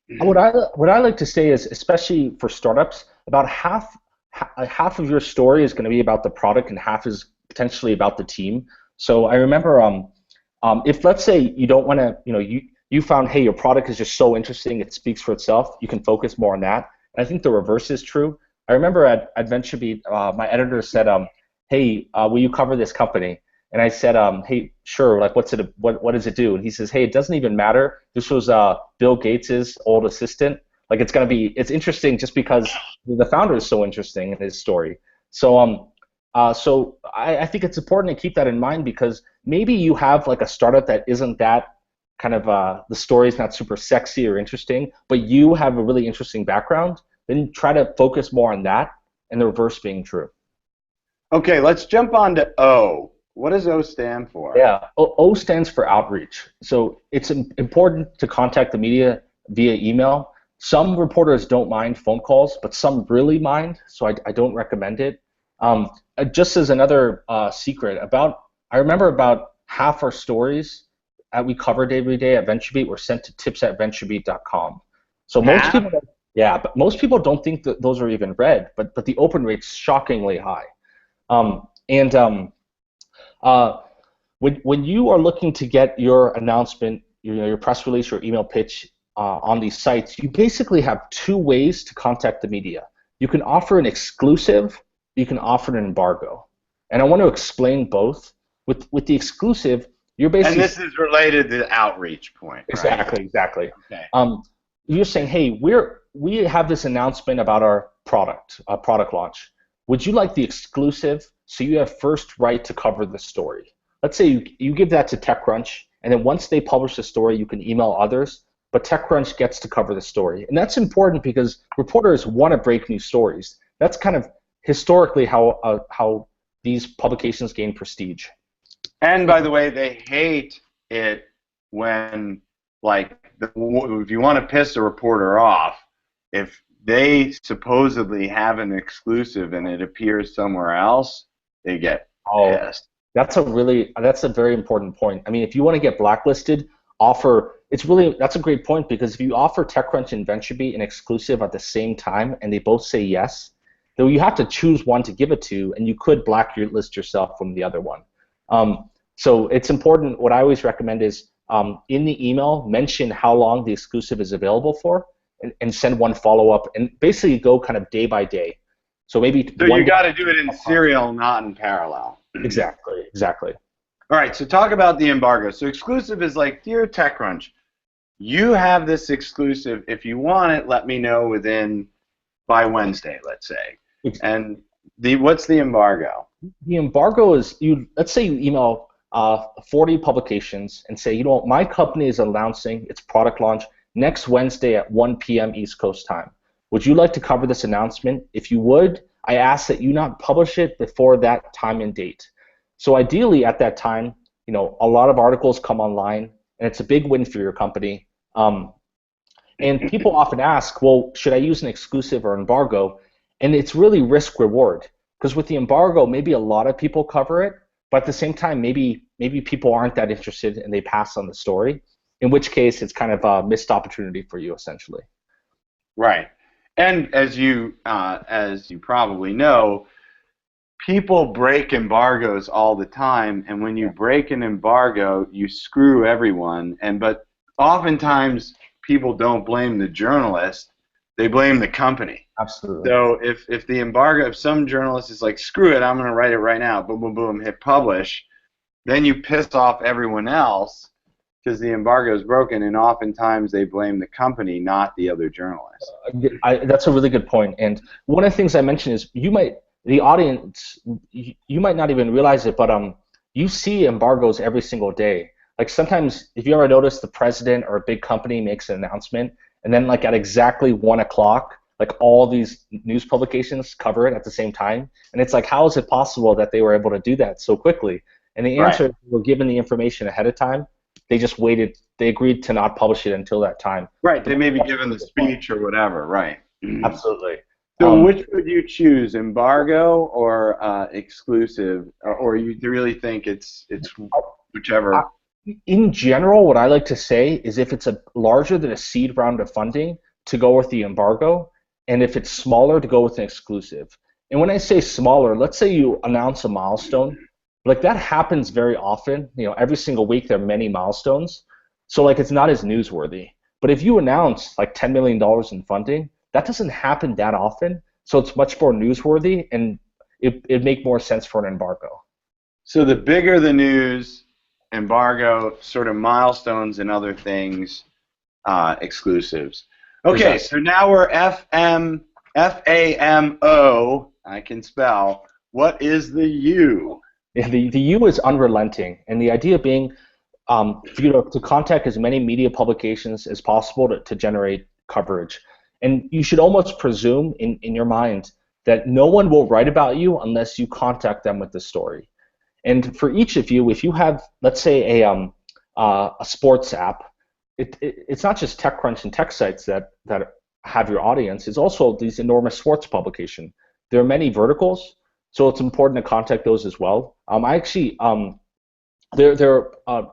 Yeah. What I like to say is, especially for startups, about half of your story is going to be about the product and half is potentially about the team. So I remember if, let's say, you don't want to, you found, hey, your product is just so interesting, it speaks for itself, you can focus more on that. And I think the reverse is true. I remember at VentureBeat, my editor said, hey, will you cover this company? And I said, hey, sure, like what does it do? And he says, hey, it doesn't even matter. This was Bill Gates' old assistant. Like it's interesting just because the founder is so interesting in his story. So I think it's important to keep that in mind, because maybe you have like a startup that isn't that kind of the story is not super sexy or interesting, but you have a really interesting background. Then try to focus more on that, and the reverse being true. Okay, let's jump on to O. What does O stand for? Yeah, O stands for outreach. So it's important to contact the media via email. Some reporters don't mind phone calls, but some really mind, so I don't recommend it. Just as another secret, I remember about half our stories that we covered every day at VentureBeat were sent to tips@venturebeat.com. So most people don't think that those are even read, but the open rate's shockingly high. When you are looking to get your announcement, your press release, your email pitch on these sites, you basically have 2 ways to contact the media. You can offer an exclusive, you can offer an embargo. And I want to explain both. With the exclusive, you're basically... And this is related to the outreach point, right? Exactly. Okay. You're saying, hey, we have this announcement about our product launch. Would you like the exclusive, so you have first right to cover the story? Let's say you give that to TechCrunch, and then once they publish the story, you can email others, but TechCrunch gets to cover the story. And that's important because reporters want to break new stories. That's kind of historically how these publications gain prestige. And by the way, they hate it when, like, if you want to piss a reporter off, if they supposedly have an exclusive and it appears somewhere else, they get pissed. That's a very important point. I mean, if you want to get blacklisted, that's a great point, because if you offer TechCrunch and VentureBeat an exclusive at the same time and they both say yes, then you have to choose one to give it to, and you could blacklist yourself from the other one. So it's important. What I always recommend is in the email, mention how long the exclusive is available for, and send one follow-up, and basically go kind of day by day. So maybe So you one day. got to do it in serial, not in parallel. Exactly, exactly. All right, so talk about the embargo. So exclusive is like, dear TechCrunch, you have this exclusive. If you want it, let me know by Wednesday, let's say. And what's the embargo? The embargo is let's say you email 40 publications and say, my company is announcing its product launch next Wednesday at 1 p.m. East Coast time. Would you like to cover this announcement? If you would, I ask that you not publish it before that time and date. So ideally at that time, a lot of articles come online and it's a big win for your company. And people often ask, well, should I use an exclusive or embargo? And it's really risk reward, because with the embargo, maybe a lot of people cover it, but at the same time, maybe people aren't that interested and they pass on the story, in which case it's kind of a missed opportunity for you essentially. Right. And as you probably know, people break embargoes all the time, and when you break an embargo, you screw everyone. But oftentimes people don't blame the journalist; they blame the company. Absolutely. So if the embargo, if some journalist is like, screw it, I'm going to write it right now, boom, boom, boom, hit publish, then you piss off everyone else because the embargo is broken, and oftentimes they blame the company, not the other journalist. That's a really good point. And one of the things I mentioned is the audience, you might not even realize it, but you see embargoes every single day. Like sometimes, if you ever notice, the president or a big company makes an announcement, and then like at exactly 1 o'clock, like all these news publications cover it at the same time, and it's like, how is it possible that they were able to do that so quickly? And the answer is, they were given the information ahead of time. They just waited. They agreed to not publish it until that time. Right. They may be given the speech or whatever. Right. Absolutely. So which would you choose, embargo or exclusive, or you really think it's whichever? In general, what I like to say is if it's larger than a seed round of funding, to go with the embargo, and if it's smaller, to go with an exclusive. And when I say smaller, let's say you announce a milestone, like that happens very often. Every single week there are many milestones, so like it's not as newsworthy. But if you announce like $10 million in funding, that doesn't happen that often, so it's much more newsworthy, and it'd make more sense for an embargo. So the bigger the news, embargo, sort of milestones and other things, exclusives. Okay, exactly. So now we're FAMO. I can spell. What is the U? Yeah, the U is unrelenting, and the idea being for you to contact as many media publications as possible to generate coverage. And you should almost presume in your mind that no one will write about you unless you contact them with the story. And for each of you, if you have, let's say, a sports app, it's not just TechCrunch and tech sites that have your audience. It's also these enormous sports publications. There are many verticals, so it's important to contact those as well. There are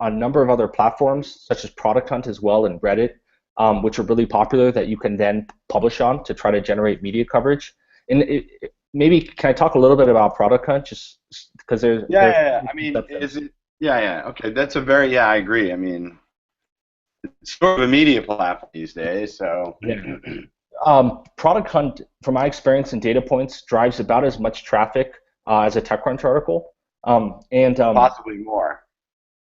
a number of other platforms such as Product Hunt as well and Reddit, which are really popular that you can then publish on to try to generate media coverage. And maybe can I talk a little bit about Product Hunt, just because there's I mean, is it? Yeah. Okay, that's a very I agree. I mean, it's sort of a media platform these days, so. Yeah. Product Hunt, from my experience and data points, drives about as much traffic as a TechCrunch article, and possibly more.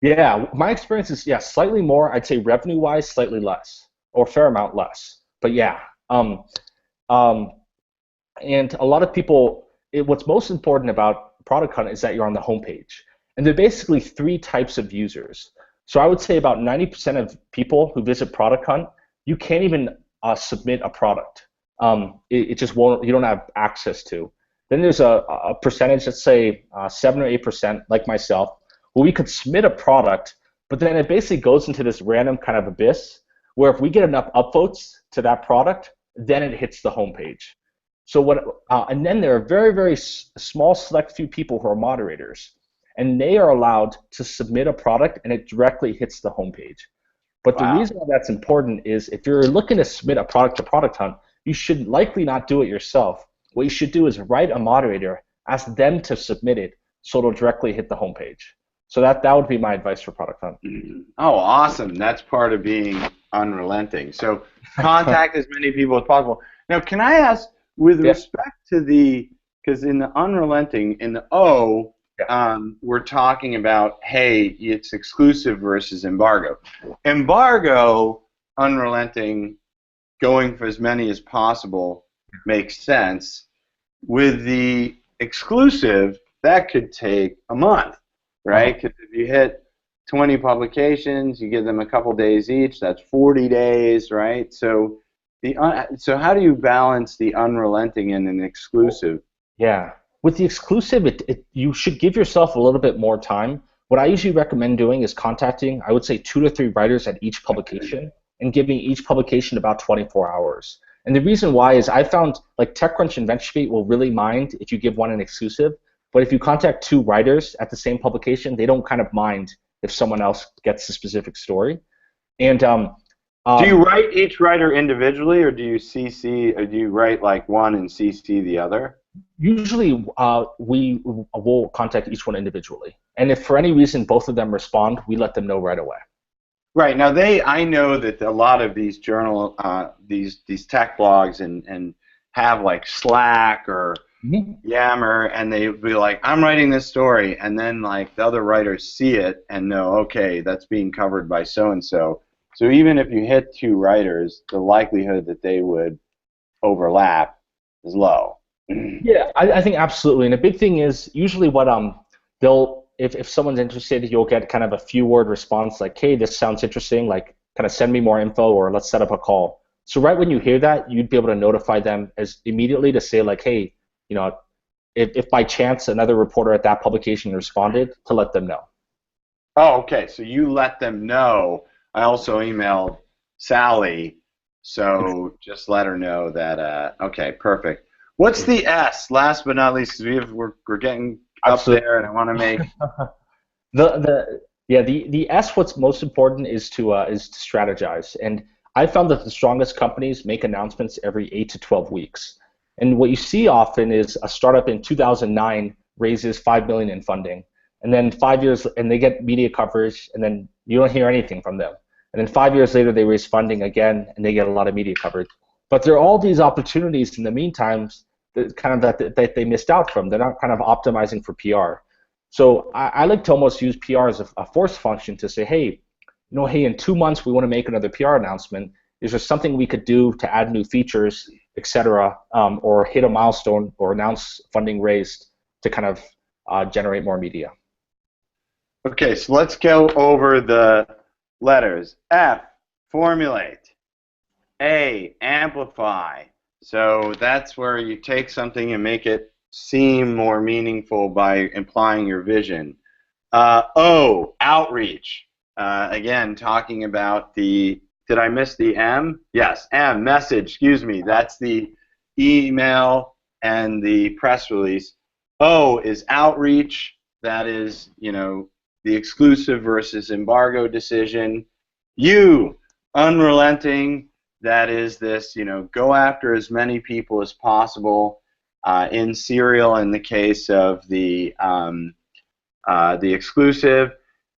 Yeah, my experience is slightly more. I'd say revenue-wise, slightly less, or a fair amount less. But yeah, and a lot of people, what's most important about Product Hunt is that you're on the homepage, and there are basically three types of users. So I would say about 90% of people who visit Product Hunt, you can't even submit a product. It just won't. You don't have access to. Then there's a percentage, let's say 7 or 8%, like myself, where we could submit a product, but then it basically goes into this random kind of abyss where if we get enough upvotes to that product, then it hits the homepage. So and then there are very, very small select few people who are moderators, and they are allowed to submit a product and it directly hits the homepage. But the reason why that's important is if you're looking to submit a product to Product Hunt, you should likely not do it yourself. What you should do is write a moderator, ask them to submit it, so it'll directly hit the homepage. So that would be my advice for Product Hunt. Oh, awesome. That's part of being unrelenting. So contact as many people as possible. Now, can I ask, with Yeah, respect to the, because in the unrelenting, in the O, yeah, we're talking about, hey, it's exclusive versus embargo. Embargo, unrelenting, going for as many as possible makes sense. With the exclusive, that could take a month, uh-huh. right? Because if you hit 20 publications, you give them a couple days each, that's 40 days, right? So so how do you balance the unrelenting and an exclusive? Yeah. With the exclusive, you should give yourself a little bit more time. What I usually recommend doing is contacting, I would say, 2 to 3 writers at each publication and giving each publication about 24 hours. And the reason why is I found like TechCrunch and VentureBeat will really mind if you give one an exclusive, but if you contact 2 writers at the same publication, they don't kind of mind if someone else gets the specific story. And Do you um, write each writer individually, or do you CC, or do you write like one and CC the other? Usually, we will contact each one individually, and if for any reason both of them respond, we let them know right away. Right. Now I know that a lot of these these tech blogs and have like Slack or Mhm. Yammer, and they be like, I'm writing this story, and then like the other writers see it and know, okay, that's being covered by so and so. So even if you hit 2 writers, the likelihood that they would overlap is low. Yeah, I think absolutely. And a big thing is usually what they'll if someone's interested, you'll get kind of a few word response like, "Hey, this sounds interesting. Like, kind of send me more info, or let's set up a call." So right when you hear that, you'd be able to notify them as immediately to say like, "Hey, you know, if by chance another reporter at that publication responded, to let them know." Oh, okay. So you let them know. I also emailed Sally, so just let her know that. Okay, perfect. What's the S? Last but not least, because we're getting up Absolutely. there, and I want to make. The yeah the S what's most important is to strategize, and I found that the strongest companies make announcements every 8 to 12 weeks, and what you see often is a startup in 2009 raises 5 million in funding, and then 5 years and they get media coverage, and then you don't hear anything from them, and then 5 years later they raise funding again and they get a lot of media coverage, but there are all these opportunities in the meantime that kind of that they missed out from. They're not kind of optimizing for PR. So I like to almost use PR as a force function to say, hey, hey, in 2 months we want to make another PR announcement. Is there something we could do to add new features, et cetera, or hit a milestone or announce funding raised to kind of generate more media? Okay, so let's go over the letters. F, formulate. A, amplify. So that's where you take something and make it seem more meaningful by implying your vision. O, outreach. Again, talking about did I miss the M? Yes, M, message, excuse me. That's the email and the press release. O is outreach. That is, the exclusive versus embargo decision. U, unrelenting. That is this, go after as many people as possible. In serial, in the case of the exclusive.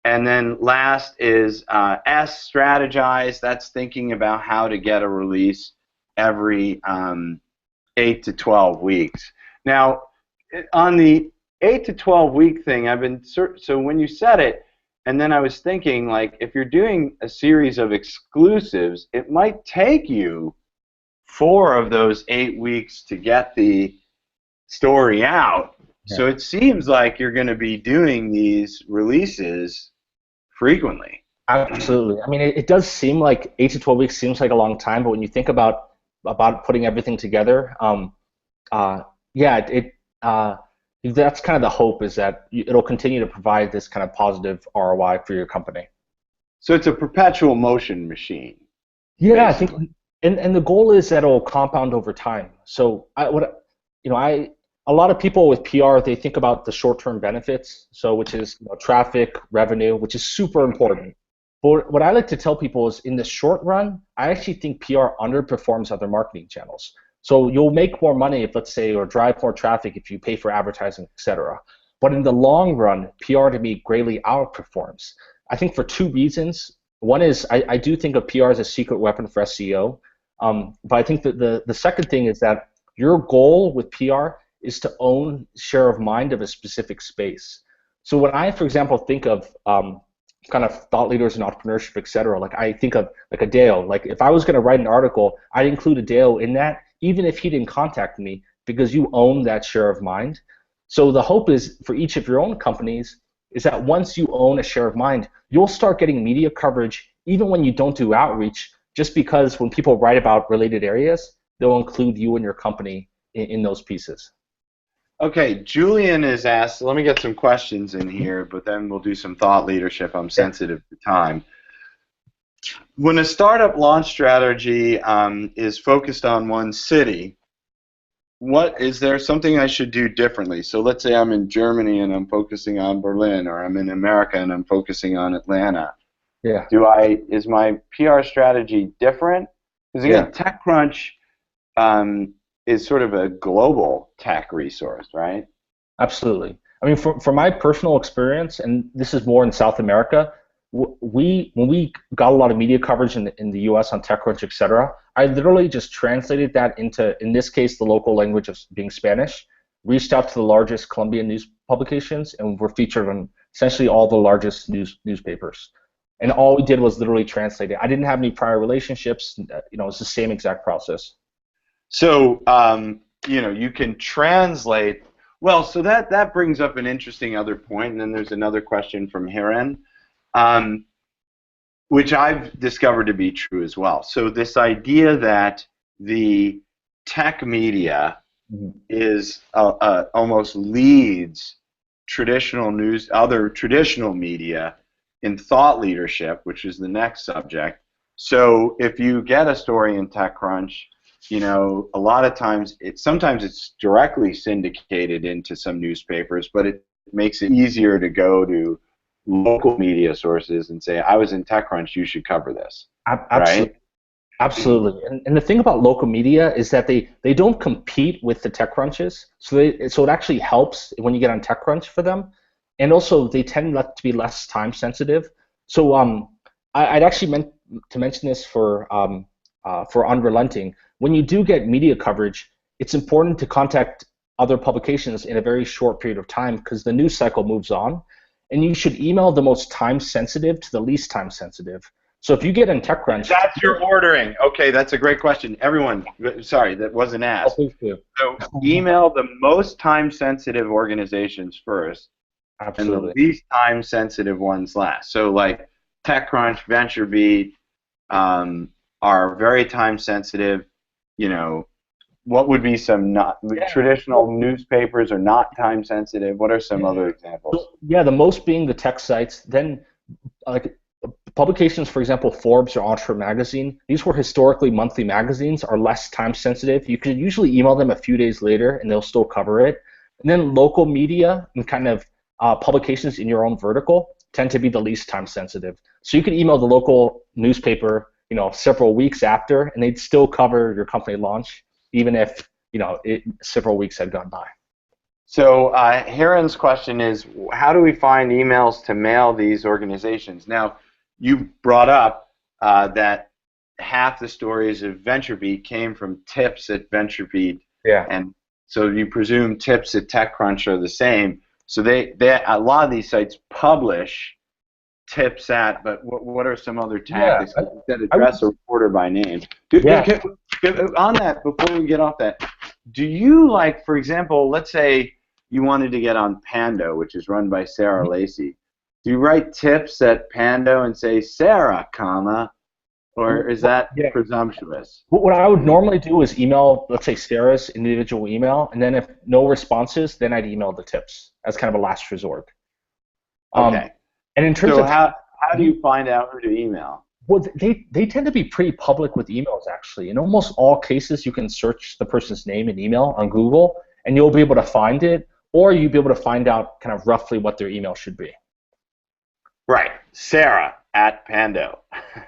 And then last is S, strategize. That's thinking about how to get a release every 8 to 12 weeks. Now, on the 8 to 12 week thing, so when you said it, and then I was thinking, like, if you're doing a series of exclusives, it might take you 4 of those 8 weeks to get the story out. Yeah. So it seems like you're going to be doing these releases frequently. Absolutely. I mean, it does seem like 8 to 12 weeks seems like a long time, but when you think about putting everything together, uh, yeah, that's kind of the hope is that it'll continue to provide this kind of positive ROI for your company. So it's a perpetual motion machine, Yeah, I think, basically. and the goal is that it'll compound over time. So a lot of people with PR they think about the short-term benefits, so which is traffic, revenue, which is super important. But what I like to tell people is in the short run, I actually think PR underperforms other marketing channels. So you'll make more money if, let's say, or drive more traffic if you pay for advertising, et cetera. But in the long run, PR to me greatly outperforms. I think for 2 reasons. One is I do think of PR as a secret weapon for SEO. But I think that the second thing is that your goal with PR is to own share of mind of a specific space. So when I, for example, think of kind of thought leaders in entrepreneurship, et cetera, like I think of like a Dale. Like if I was going to write an article, I'd include a Dale in that, even if he didn't contact me, because you own that share of mind. So the hope is for each of your own companies is that once you own a share of mind, you'll start getting media coverage even when you don't do outreach, just because when people write about related areas, they'll include you and your company in those pieces. Okay, Julian is asked, let me get some questions in here, but then we'll do some thought leadership. I'm Yeah. sensitive to time. When a startup launch strategy is focused on one city, what is there something I should do differently? So let's say I'm in Germany and I'm focusing on Berlin, or I'm in America and I'm focusing on Atlanta. Yeah. Is my PR strategy different? Because Yeah. again, TechCrunch is sort of a global tech resource, right? Absolutely. I mean, for my personal experience, and this is more in South America, we when we got a lot of media coverage in the U.S. on TechCrunch, et cetera, I literally just translated that into, in this case, the local language of being Spanish, reached out to the largest Colombian news publications, and were featured on essentially all the largest newspapers. And all we did was literally translate it. I didn't have any prior relationships. It's the same exact process. So, you can translate. Well, so that brings up an interesting other point, and then there's another question from Hiren, um, which I've discovered to be true as well. So this idea that the tech media Mhm. is almost leads traditional news, other traditional media in thought leadership, which is the next subject. So if you get a story in TechCrunch, a lot of times sometimes it's directly syndicated into some newspapers, but it makes it easier to go to local media sources and say, I was in TechCrunch, you should cover this, right? Absolutely. Absolutely. And the thing about local media is that they don't compete with the tech crunches. So it actually helps when you get on TechCrunch for them. And also they tend to be less time sensitive. So I'd actually meant to mention this for Unrelenting. When you do get media coverage, it's important to contact other publications in a very short period of time because the news cycle moves on. And you should email the most time sensitive to the least time sensitive. So if you get in TechCrunch, That's your ordering. Okay, that's a great question. Everyone, sorry, that wasn't oh, asked. please do. So email the most time-sensitive organizations first, and the Absolutely. least time-sensitive ones last. So like TechCrunch, VentureBeat are very time-sensitive. You know, what would be some not Yeah. traditional newspapers are not time-sensitive? What are some Yeah. other examples? So, yeah, the most being the tech sites. Then, like publications, for example, Forbes or Entrepreneur Magazine, these were historically monthly magazines, are less time sensitive. You could usually email them a few days later and they'll still cover it. And then local media and kind of publications in your own vertical tend to be the least time sensitive. So you could email the local newspaper, several weeks after, and they'd still cover your company launch, even if several weeks had gone by. So Heron's question is, how do we find emails to mail these organizations? Now, you brought up that half the stories of VentureBeat came from tips at VentureBeat, Yeah. and so you presume tips at TechCrunch are the same. So they a lot of these sites publish tips at, but what are some other Yeah. tactics? You said I would. address a reporter by name. Yeah. On that, before we get off that, do you like, for example, let's say you wanted to get on Pando, which is run by Sarah Lacey. Do you write tips at Pando and say Sarah, comma, or is that Yeah. presumptuous? What I would normally do is email, let's say, Sarah's individual email, and then if no responses, then I'd email the tips as kind of a last resort. Um, Okay. and in terms So of, how do you find out who to email? well, they tend to be pretty public with emails, actually. In almost all cases, you can search the person's name and email on Google, and you'll be able to find it, or you'll be able to find out kind of roughly what their email should be. Right, Sarah at Pando.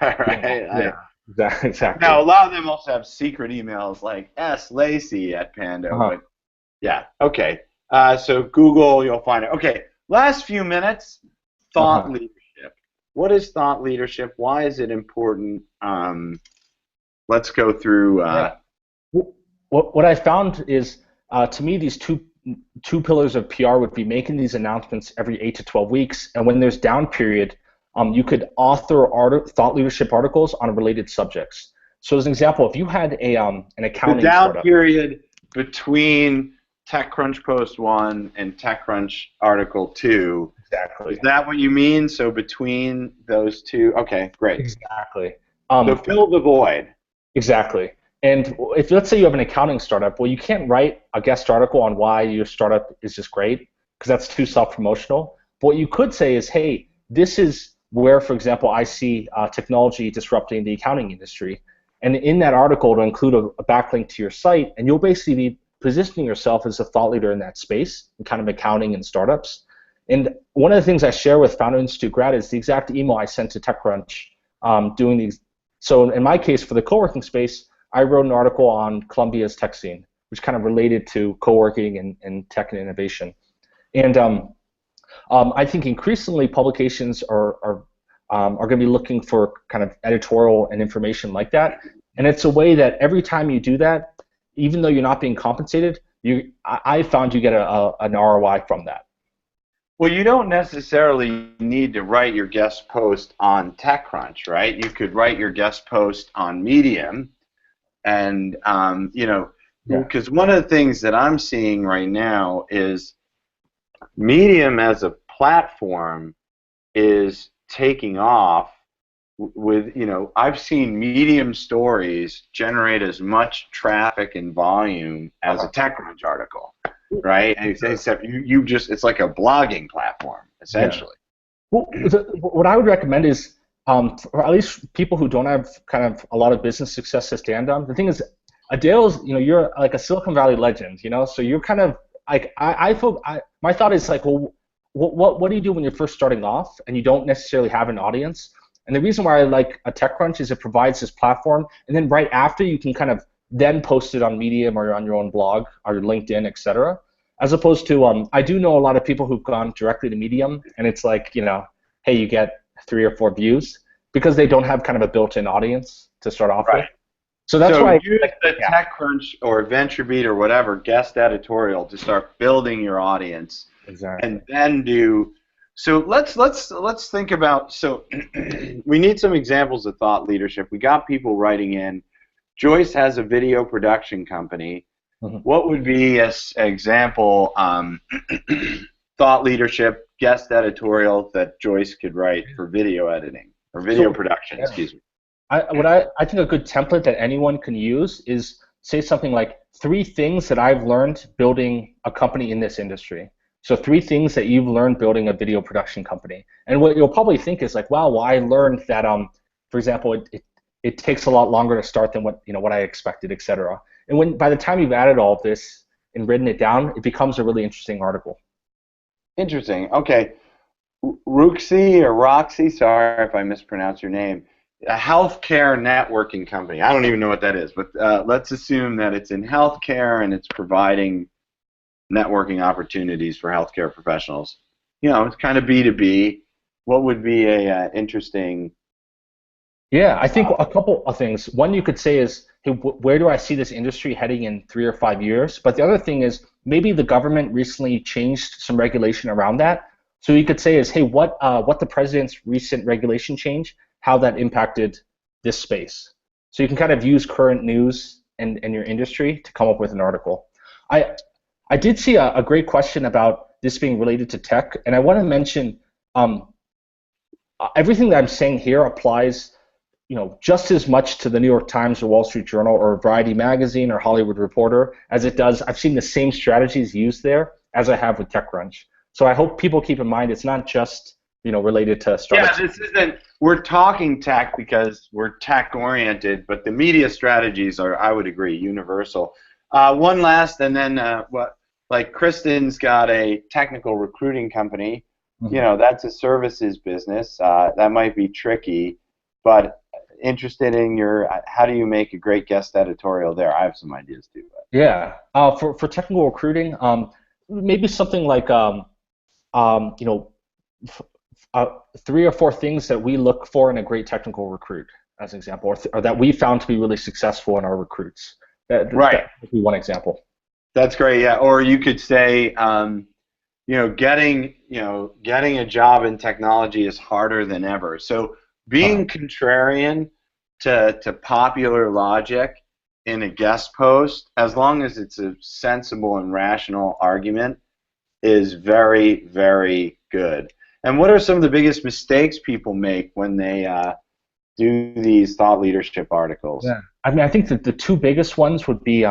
Yeah, Right. yeah, exactly. Now a lot of them also have secret emails like S Lacey at Pando, Uh-huh. but yeah, okay. So Google, you'll find it. Okay, last few minutes, thought Uh-huh. leadership. What is thought leadership? Why is it important? Let's go through. Yeah. what I found is, to me, these two pillars of PR would be making these announcements every 8 to 12 weeks, and when there's down period, you could author thought leadership articles on related subjects. So as an example, if you had an The accounting down startup. period between TechCrunch Post 1 and TechCrunch Article 2, is Exactly. that what you mean? So between those two? Okay, great. Exactly. So fill the void. Exactly. And if let's say you have an accounting startup, well, you can't write a guest article on why your startup is just great because that's too self-promotional. But what you could say is, hey, this is where, for example, I see technology disrupting the accounting industry. And in that article, it'll include a backlink to your site, and you'll basically be positioning yourself as a thought leader in that space, in kind of accounting and startups. And one of the things I share with Founder Institute grad is the exact email I sent to TechCrunch doing these. So in my case, for the co-working space, I wrote an article on Columbia's tech scene, which kind of related to co-working and tech and innovation. And I think increasingly publications are going to be looking for kind of editorial and information like that. And it's a way that every time you do that, even though you're not being compensated, I found you get an ROI from that. Well, you don't necessarily need to write your guest post on TechCrunch, right? You could write your guest post on Medium, and Yeah. because one of the things that I'm seeing right now is Medium as a platform is taking off with, I've seen Medium stories generate as much traffic and volume as a TechCrunch article, right? And except you just, it's like a blogging platform, essentially. Well, what I would recommend is, for at least people who don't have kind of a lot of business success to stand on, the thing is, Adele's, you're like a Silicon Valley legend, so you're kind of like, my thought is like, well, what do you do when you're first starting off and you don't necessarily have an audience? And the reason why I like a TechCrunch is it provides this platform, and then right after you can kind of then post it on Medium or on your own blog or LinkedIn, etc. As opposed to, I do know a lot of people who've gone directly to Medium, and it's like, hey, you get 3 or 4 views because they don't have kind of a built-in audience to start off with. So that's So why use the TechCrunch or VentureBeat or whatever guest editorial to start building your audience. Exactly. And then do. So let's think about. So we need some examples of thought leadership. We got people writing in. Joyce has a video production company. Mm-hmm. What would be an example thought leadership guest editorial that Joyce could write for video editing or video production? Excuse me. I think a good template that anyone can use is say something like 3 things that I've learned building a company in this industry. So 3 things that you've learned building a video production company. And what you'll probably think is like, wow, well, I learned that, for example, it takes a lot longer to start than what I expected, etc. And by the time you've added all of this and written it down, it becomes a really interesting article. Interesting. Okay. Roxy, sorry if I mispronounced your name, a healthcare networking company. I don't even know what that is, but let's assume that it's in healthcare and it's providing networking opportunities for healthcare professionals. It's kind of B2B. What would be a interesting? Yeah, I think a couple of things. One you could say is, hey, where do I see this industry heading in 3 or 5 years? But the other thing is maybe the government recently changed some regulation around that. So you could say is, hey, what the president's recent regulation change, how that impacted this space. So you can kind of use current news and your industry to come up with an article. I did see a great question about this being related to tech, and I want to mention everything that I'm saying here applies just as much to the New York Times or Wall Street Journal or Variety Magazine or Hollywood Reporter as it does. I've seen the same strategies used there as I have with TechCrunch. So I hope people keep in mind it's not just related to startups. Yeah, this isn't. We're talking tech because we're tech oriented, but the media strategies are, I would agree, universal. One last, and then like Kristen's got a technical recruiting company. Mm-hmm. That's a services business. That might be tricky, but interested in how do you make a great guest editorial there? I have some ideas too. But. Yeah, for technical recruiting, maybe something like 3 or 4 things that we look for in a great technical recruit, as an example, or that we found to be really successful in our recruits. Right. That would be one example. That's great. Yeah. Or you could say, getting a job in technology is harder than ever. So Uh, being contrarian to popular logic in a guest post, as long as it's a sensible and rational argument, is very, very good. And what are some of the biggest mistakes people make when they do these thought leadership articles? yeah. I mean, I think that the two biggest ones would be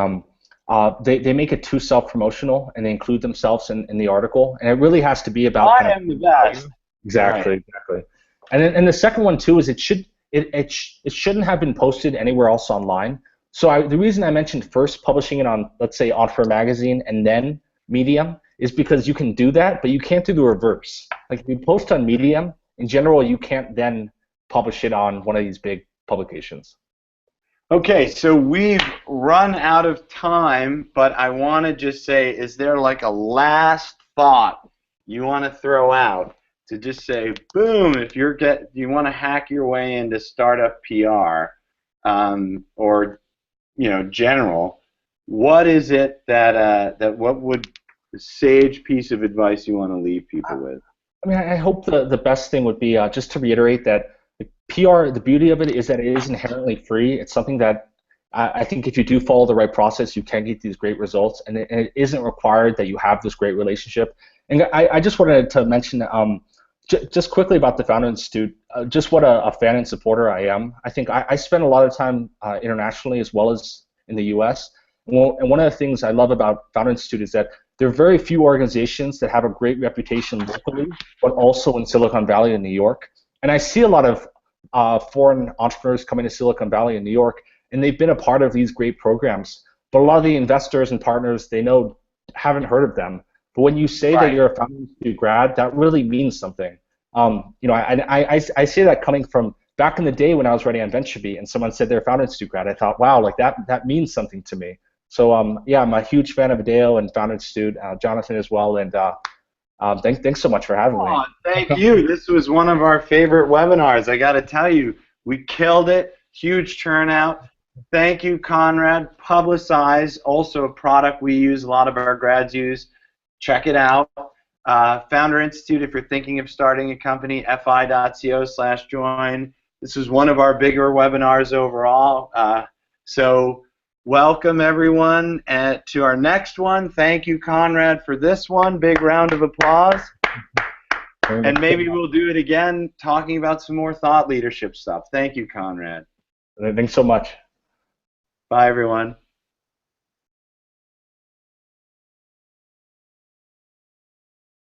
they make it too self-promotional and they include themselves in the article, and it really has to be about I kind of am the best. value. Right. Exactly, exactly. And the second one too is it shouldn't have been posted anywhere else online. So the reason I mentioned first publishing it on, let's say, Entrepreneur Magazine and then Medium is because you can do that, but you can't do the reverse. Like if you post on Medium, in general, you can't then publish it on one of these big publications. Okay, so we've run out of time, but I want to just say, is there like a last thought you want to throw out to just say, boom, if you want to hack your way into startup PR, or general, what is it that what would the sage piece of advice you want to leave people with? I mean, I hope the best thing would be just to reiterate that PR, the beauty of it is that it is inherently free. It's something that I think if you do follow the right process, you can get these great results, and it isn't required that you have this great relationship. And I just wanted to mention just quickly about the Founder Institute, just what a fan and supporter I am. I think I spend a lot of time internationally as well as in the U.S. And one of the things I love about Founder Institute is that there are very few organizations that have a great reputation locally, but also in Silicon Valley and New York. And I see a lot of foreign entrepreneurs coming to Silicon Valley and New York, and they've been a part of these great programs. But a lot of the investors and partners they know haven't heard of them. But when you say that Right. you're a Founder Institute grad, that really means something. I say that coming from back in the day when I was writing on VentureBeat, and someone said they're a Founder Institute grad. I thought, wow, like that means something to me. So yeah, I'm a huge fan of Adeo and Founder Institute, Jonathan as well, and thanks so much for having me. Oh, thank you. This was one of our favorite webinars. I got to tell you, we killed it. Huge turnout. Thank you, Conrad. Publicize, also a product we use, a lot of our grads use. Check it out. Founder Institute, if you're thinking of starting a company, fi.co/join. This is one of our bigger webinars overall. So welcome, everyone, to our next one. Thank you, Conrad, for this one. Big round of applause. And maybe we'll do it again, talking about some more thought leadership stuff. Thank you, Conrad. Thanks so much. Bye, everyone.